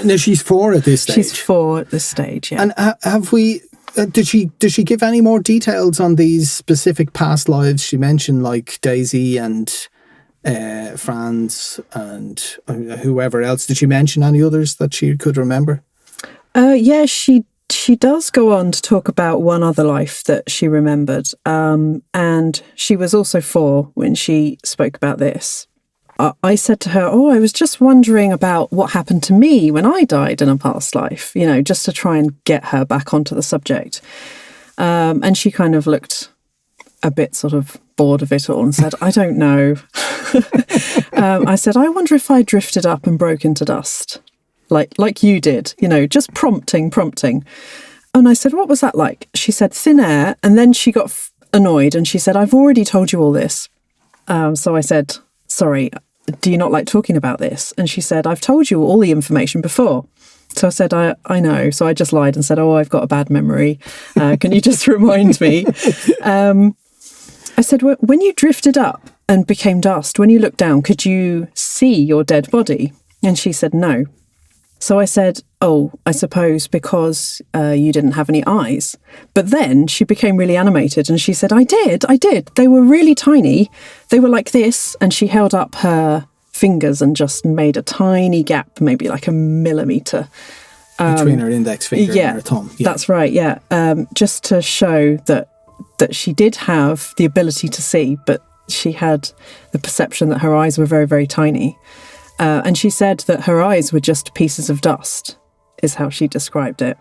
[SPEAKER 1] No, she's 4 at this stage.
[SPEAKER 2] She's 4 at this stage, yeah.
[SPEAKER 1] And have we... Did she give any more details on these specific past lives? She mentioned like Daisy and Franz and whoever else. Did she mention any others that she could remember?
[SPEAKER 2] Yeah, she does go on to talk about one other life that she remembered. And she was also 4 when she spoke about this. I said to her, I was just wondering about what happened to me when I died in a past life, just to try and get her back onto the subject. And she kind of looked a bit sort of bored of it all and said, I don't know. I said, I wonder if I drifted up and broke into dust, like you did, just prompting. And I said, what was that like? She said, thin air. And then she got annoyed and she said, I've already told you all this. So I said, sorry, do you not like talking about this? And she said, I've told you all the information before. So I said, I know. So I just lied and said, I've got a bad memory. Can you just remind me? I said, when you drifted up and became dust, when you looked down, could you see your dead body? And she said, no. So I said, I suppose because you didn't have any eyes. But then she became really animated and she said, I did. They were really tiny. They were like this. And she held up her fingers and just made a tiny gap, maybe like a millimetre.
[SPEAKER 1] Between her index finger and her thumb. Yeah.
[SPEAKER 2] That's right, yeah. Just to show that she did have the ability to see, but she had the perception that her eyes were very, very tiny. And she said that her eyes were just pieces of dust, is how she described it.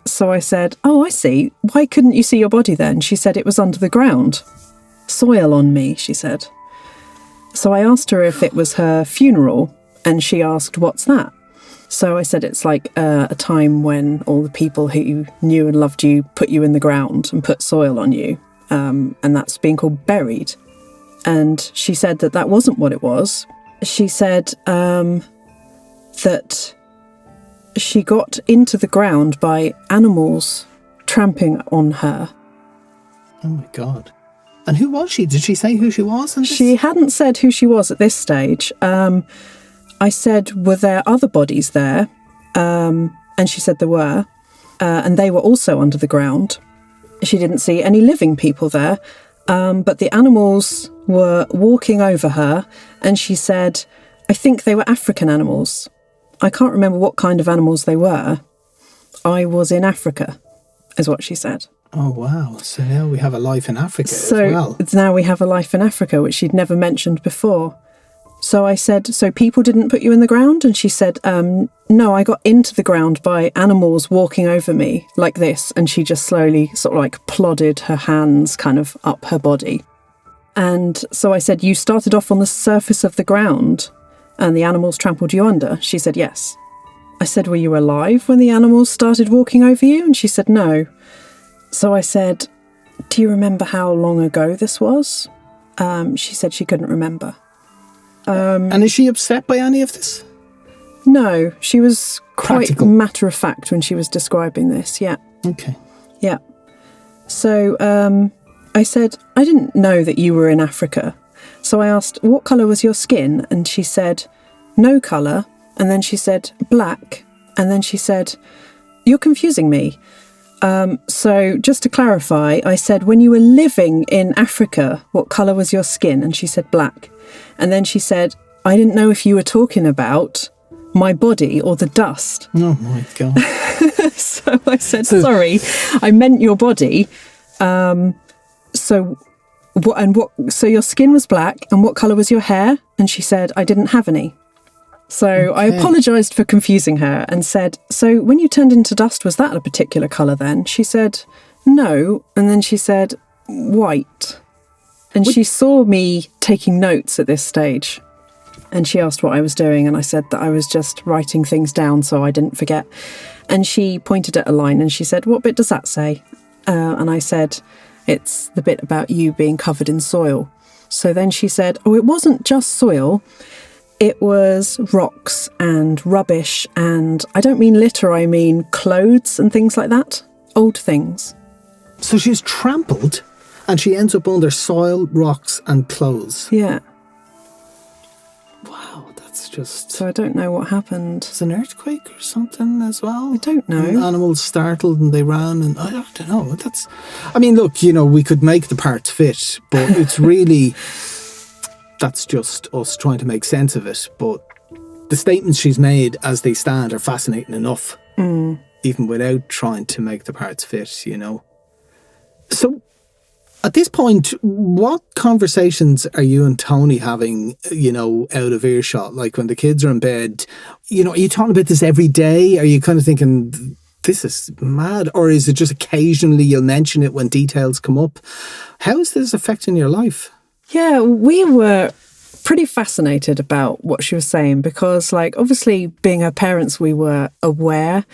[SPEAKER 2] So I said, I see. Why couldn't you see your body then? She said it was under the ground. Soil on me, she said. So I asked her if it was her funeral, and she asked, what's that? So I said it's like a time when all the people who knew and loved you put you in the ground and put soil on you, and that's being called buried. And she said that wasn't what it was. She said that she got into the ground by animals tramping on her.
[SPEAKER 1] Oh my God. And who was she? Did she say who she was?
[SPEAKER 2] She hadn't said who she was at this stage. I said, were there other bodies there? And she said there were. And they were also under the ground. She didn't see any living people there. But the animals were walking over her, and she said, I think they were African animals. I can't remember what kind of animals they were. I was in Africa, is what she said.
[SPEAKER 1] Oh, wow. So now we have a life in Africa as well.
[SPEAKER 2] So now we have a life in Africa, which she'd never mentioned before. So I said, so people didn't put you in the ground? And she said, no, I got into the ground by animals walking over me like this. And she just slowly sort of like plodded her hands kind of up her body. And so I said, you started off on the surface of the ground and the animals trampled you under? She said, yes. I said, were you alive when the animals started walking over you? And she said, no. So I said, do you remember how long ago this was? She said she couldn't remember.
[SPEAKER 1] And is she upset by any of this?
[SPEAKER 2] No, she was quite
[SPEAKER 1] Practical.
[SPEAKER 2] matter of fact when she was describing this, yeah.
[SPEAKER 1] Okay.
[SPEAKER 2] Yeah. So I said, I didn't know that you were in Africa. So I asked, what colour was your skin? And she said, no colour. And then she said, black. And then she said, you're confusing me. So just to clarify, I said, when you were living in Africa, what colour was your skin? And she said, black. And then she said, I didn't know if you were talking about my body or the dust.
[SPEAKER 1] Oh my God.
[SPEAKER 2] So I said, sorry, I meant your body. So your skin was black and what colour was your hair? And she said, I didn't have any. So okay. I apologised for confusing her and said, so when you turned into dust, was that a particular colour then? She said, no. And then she said, white. And she saw me taking notes at this stage. And she asked what I was doing. And I said that I was just writing things down so I didn't forget. And she pointed at a line and she said, what bit does that say? And I said, it's the bit about you being covered in soil. So then she said, oh, it wasn't just soil. It was rocks and rubbish, and I don't mean litter, I mean clothes and things like that. Old things.
[SPEAKER 1] So she's trampled and she ends up under soil, rocks and clothes.
[SPEAKER 2] Yeah.
[SPEAKER 1] Wow, that's just...
[SPEAKER 2] So I don't know what happened.
[SPEAKER 1] It's an earthquake or something as well?
[SPEAKER 2] I don't know.
[SPEAKER 1] And animals startled and they ran and I don't know. That's... I mean, look, we could make the parts fit, but it's really... That's just us trying to make sense of it. But the statements she's made as they stand are fascinating enough, even without trying to make the parts fit, So at this point, what conversations are you and Tony having, out of earshot? Like when the kids are in bed, are you talking about this every day? Are you kind of thinking, this is mad? Or is it just occasionally you'll mention it when details come up? How is this affecting your life?
[SPEAKER 2] Yeah, we were pretty fascinated about what she was saying because, obviously being her parents, we were aware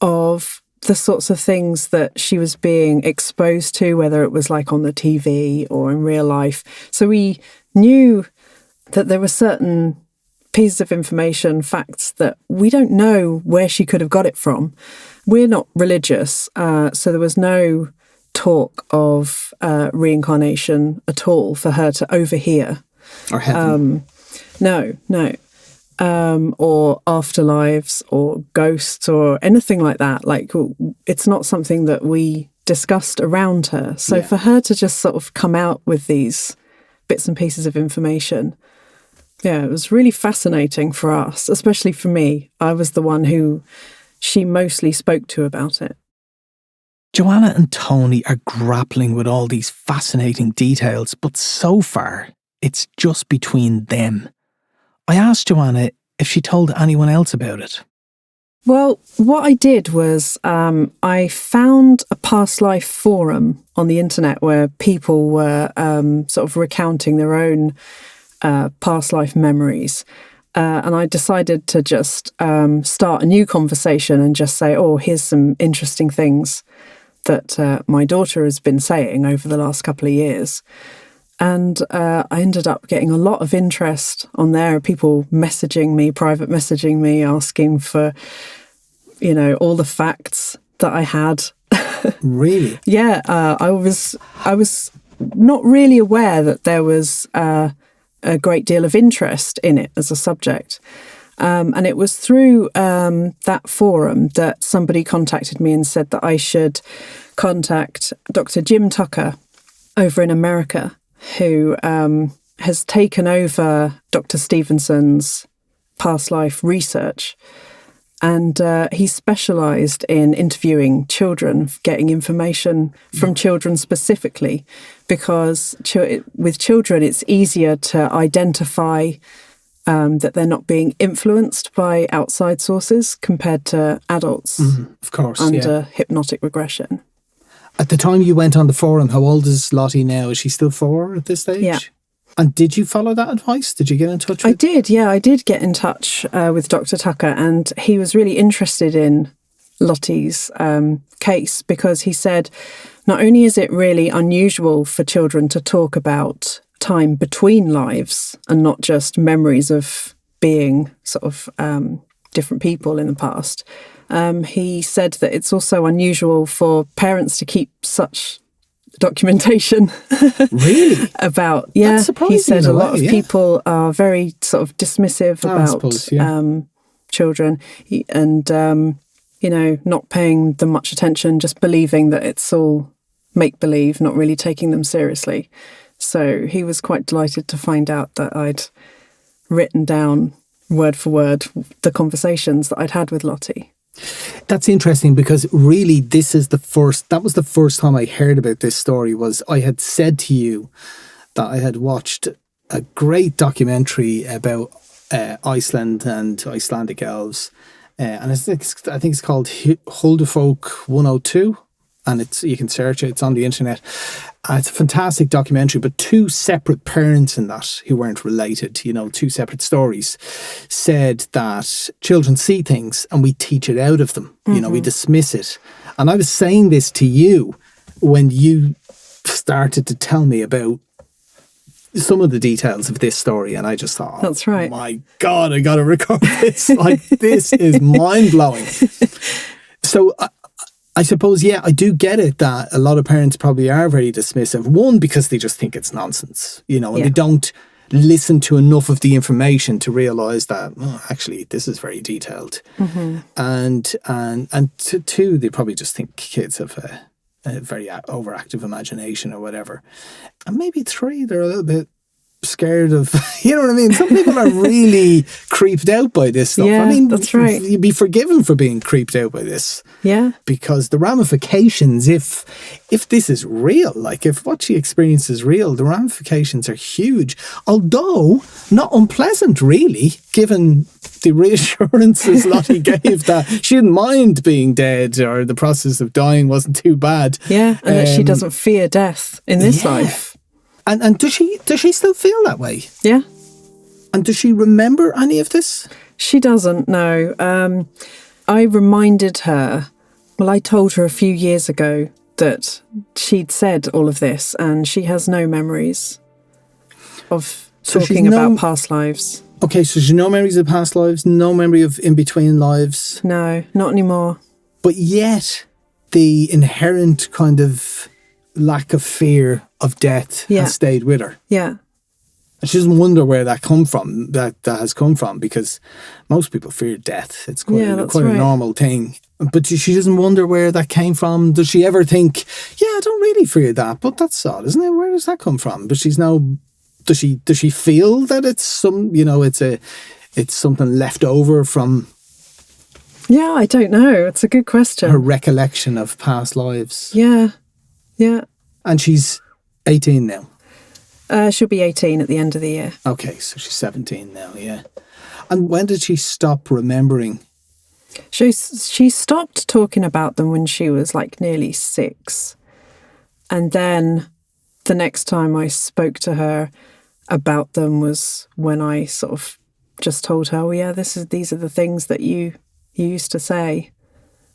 [SPEAKER 2] of the sorts of things that she was being exposed to, whether it was on the TV or in real life. So we knew that there were certain pieces of information, facts that we don't know where she could have got it from. We're not religious, so there was no talk of reincarnation at all for her to overhear.
[SPEAKER 1] Or heaven.
[SPEAKER 2] No. Or afterlives or ghosts or anything like that. It's not something that we discussed around her. So for her to just sort of come out with these bits and pieces of information, it was really fascinating for us, especially for me. I was the one who she mostly spoke to about it.
[SPEAKER 1] Johanna and Tony are grappling with all these fascinating details, but so far, it's just between them. I asked Johanna if she told anyone else about it.
[SPEAKER 2] Well, what I did was I found a past life forum on the internet where people were sort of recounting their own past life memories. And I decided to just start a new conversation and just say, here's some interesting things that my daughter has been saying over the last couple of years. And I ended up getting a lot of interest on there, people messaging me, private messaging me, asking for, all the facts that I had.
[SPEAKER 1] Really?
[SPEAKER 2] Yeah, I was not really aware that there was a great deal of interest in it as a subject. And it was through that forum that somebody contacted me and said that I should contact Dr. Jim Tucker over in America, who has taken over Dr. Stevenson's past life research. And he specialised in interviewing children, getting information from children specifically, because with children it's easier to identify that they're not being influenced by outside sources compared to adults.
[SPEAKER 1] Of course,
[SPEAKER 2] under hypnotic regression.
[SPEAKER 1] At the time you went on the forum, how old is Lottie now? Is she still 4 at this stage?
[SPEAKER 2] Yeah.
[SPEAKER 1] And did you follow that advice? Did you get in touch with...
[SPEAKER 2] I did, yeah. I did get in touch with Dr. Tucker, and he was really interested in Lottie's case, because he said not only is it really unusual for children to talk about time between lives and not just memories of being sort of different people in the past, he said that it's also unusual for parents to keep such documentation.
[SPEAKER 1] Really?
[SPEAKER 2] About, yeah.
[SPEAKER 1] That's surprising.
[SPEAKER 2] He said a lot of people are very sort of dismissive about children and, not paying them much attention, just believing that it's all make-believe, not really taking them seriously. So he was quite delighted to find out that I'd written down word for word the conversations that I'd had with Lottie.
[SPEAKER 1] That's interesting, because really that was the first time I heard about this story. Was I had said to you that I had watched a great documentary about Iceland and Icelandic elves, and I think it's called Huldufolk 102, and you can search it, it's on the internet. It's a fantastic documentary, but 2 separate parents in that who weren't related, 2 separate stories, said that children see things and we teach it out of them. We dismiss it. And I was saying this to you when you started to tell me about some of the details of this story, and I just thought,
[SPEAKER 2] that's right.
[SPEAKER 1] Oh my God, I got to record this. This is mind-blowing. So I suppose, I do get it that a lot of parents probably are very dismissive. One, because they just think it's nonsense, and they don't listen to enough of the information to realise that, actually, this is very detailed. And two, they probably just think kids have a very overactive imagination or whatever. And maybe 3, they're a little bit scared of, you know what I mean? Some people are really creeped out by this stuff.
[SPEAKER 2] Yeah,
[SPEAKER 1] I mean,
[SPEAKER 2] that's right.
[SPEAKER 1] You'd be forgiven for being creeped out by this.
[SPEAKER 2] Yeah.
[SPEAKER 1] Because the ramifications, if this is real, if what she experienced is real, the ramifications are huge. Although not unpleasant, really, given the reassurances Lottie gave that she didn't mind being dead, or the process of dying wasn't too bad.
[SPEAKER 2] Yeah, and that she doesn't fear death in this life.
[SPEAKER 1] And does she still feel that way?
[SPEAKER 2] Yeah.
[SPEAKER 1] And does she remember any of this?
[SPEAKER 2] She doesn't, no. I reminded her, I told her a few years ago that she'd said all of this, and she has no memories of talking about past lives.
[SPEAKER 1] Okay, so she's no memories of past lives, no memory of in-between lives?
[SPEAKER 2] No, not anymore.
[SPEAKER 1] But yet, the inherent kind of lack of fear of death has stayed with her.
[SPEAKER 2] Yeah.
[SPEAKER 1] And she doesn't wonder where that has come from, because most people fear death. It's quite a normal thing. But she doesn't wonder where that came from. Does she ever think, I don't really fear that, but that's odd, isn't it? Where does that come from? But she's now, does she feel that it's it's something left over from...
[SPEAKER 2] Yeah, I don't know. It's a good question.
[SPEAKER 1] Her recollection of past lives.
[SPEAKER 2] Yeah. Yeah.
[SPEAKER 1] And she's 18 now.
[SPEAKER 2] She'll be 18 at the end of the year.
[SPEAKER 1] Okay, so she's 17 now, yeah. And when did she stop remembering?
[SPEAKER 2] She stopped talking about them when she was nearly 6. And then the next time I spoke to her about them was when I sort of just told her, these are the things that you used to say.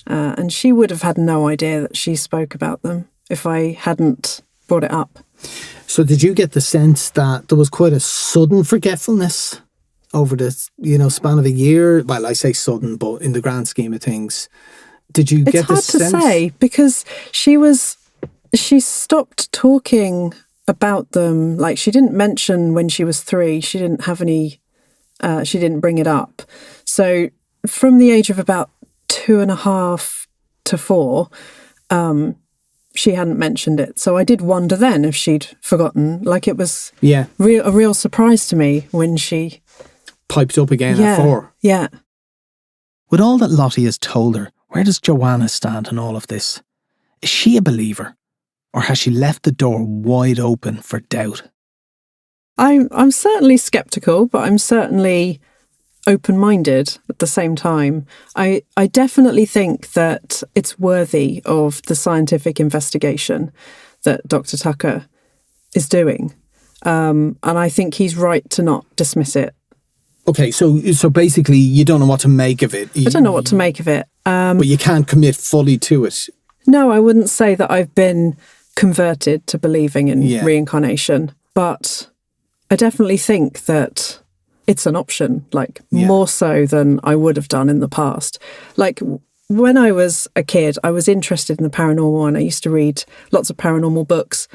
[SPEAKER 2] And she would have had no idea that she spoke about them if I hadn't brought it up.
[SPEAKER 1] So did you get the sense that there was quite a sudden forgetfulness over the span of a year? Well, I say sudden, but in the grand scheme of things, did you get the sense?
[SPEAKER 2] It's hard to say, because she stopped talking about them. She didn't mention when she was 3. She didn't have any. She didn't bring it up. So from the age of about 2.5 to 4. She hadn't mentioned it. So I did wonder then if she'd forgotten. It was a real surprise to me when she...
[SPEAKER 1] Piped up again at 4.
[SPEAKER 2] Yeah.
[SPEAKER 1] With all that Lottie has told her, where does Johanna stand in all of this? Is she a believer? Or has she left the door wide open for doubt?
[SPEAKER 2] I'm certainly sceptical, but I'm certainly open-minded at the same time. I definitely think that it's worthy of the scientific investigation that Dr. Tucker is doing. And I think he's right to not dismiss it.
[SPEAKER 1] Okay, so basically you don't know what to make of it.
[SPEAKER 2] I don't know what to make of it.
[SPEAKER 1] But you can't commit fully to it.
[SPEAKER 2] No, I wouldn't say that I've been converted to believing in reincarnation, but I definitely think that it's an option, more so than I would have done in the past. Like, when I was a kid, I was interested in the paranormal and I used to read lots of paranormal books.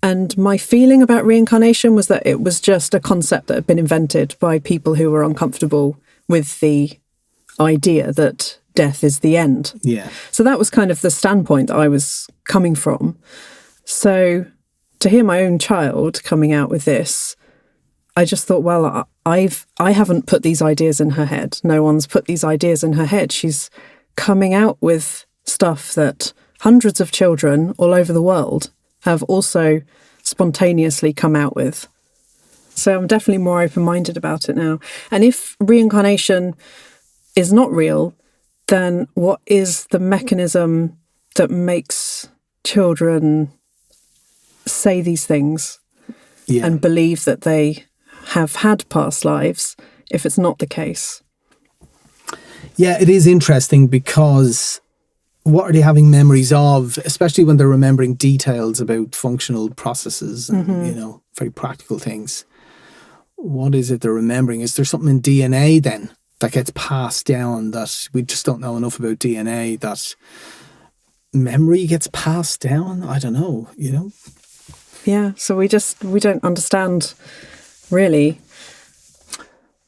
[SPEAKER 2] And my feeling about reincarnation was that it was just a concept that had been invented by people who were uncomfortable with the idea that death is the end.
[SPEAKER 1] Yeah.
[SPEAKER 2] So that was kind of the standpoint I was coming from. So to hear my own child coming out with this, I just thought, well, I haven't put these ideas in her head. No one's put these ideas in her head. She's coming out with stuff that hundreds of children all over the world have also spontaneously come out with. So I'm definitely more open-minded about it now. And if reincarnation is not real, then what is the mechanism that makes children say these things and believe that they have had past lives if it's not the case?
[SPEAKER 1] Yeah, it is interesting because what are they having memories of, especially when they're remembering details about functional processes and, very practical things? What is it they're remembering? Is there something in DNA then that gets passed down that we just don't know enough about DNA, that memory gets passed down? I don't know,
[SPEAKER 2] Yeah, so we don't understand really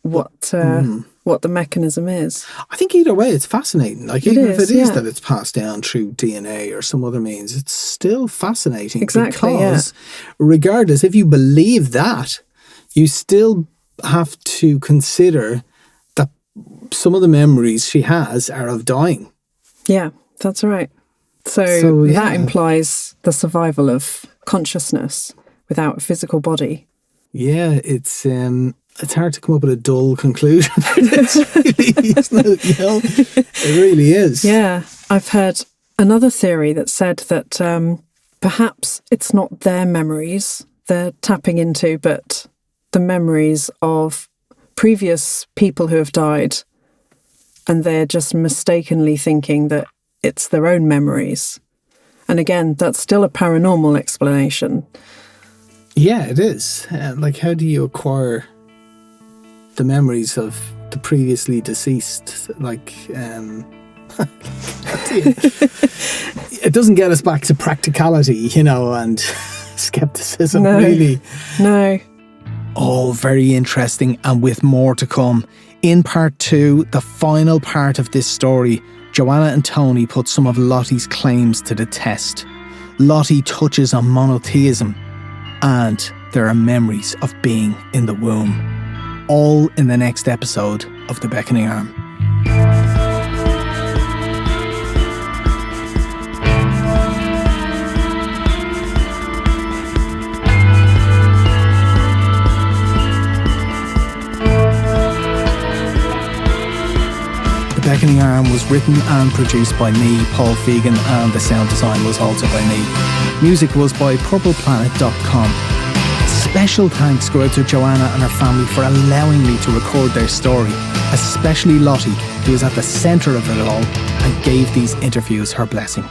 [SPEAKER 2] what the mechanism is.
[SPEAKER 1] I think either way it's fascinating. Like,
[SPEAKER 2] even
[SPEAKER 1] if it is that it's passed down through DNA or some other means, it's still fascinating.
[SPEAKER 2] Exactly,
[SPEAKER 1] because regardless, if you believe that, you still have to consider that some of the memories she has are of dying.
[SPEAKER 2] Yeah, that's right. So that implies the survival of consciousness without a physical body.
[SPEAKER 1] Yeah, it's hard to come up with a dull conclusion. It's really, isn't it? It really is.
[SPEAKER 2] Yeah, I've heard another theory that said that perhaps it's not their memories they're tapping into, but the memories of previous people who have died, and they're just mistakenly thinking that it's their own memories. And again, that's still a paranormal explanation.
[SPEAKER 1] Yeah, it is. How do you acquire the memories of the previously deceased? It doesn't get us back to practicality, and skepticism, really.
[SPEAKER 2] No.
[SPEAKER 1] All very interesting, and with more to come. In part 2, the final part of this story, Johanna and Tony put some of Lottie's claims to the test. Lottie touches on monotheism, and there are memories of being in the womb. All in the next episode of The Beckoning Arm. The Beckoning Arm was written and produced by me, Paul Fegan, and the sound design was also by me. Music was by purpleplanet.com. Special thanks go out to Johanna and her family for allowing me to record their story, especially Lottie, who was at the centre of it all and gave these interviews her blessing.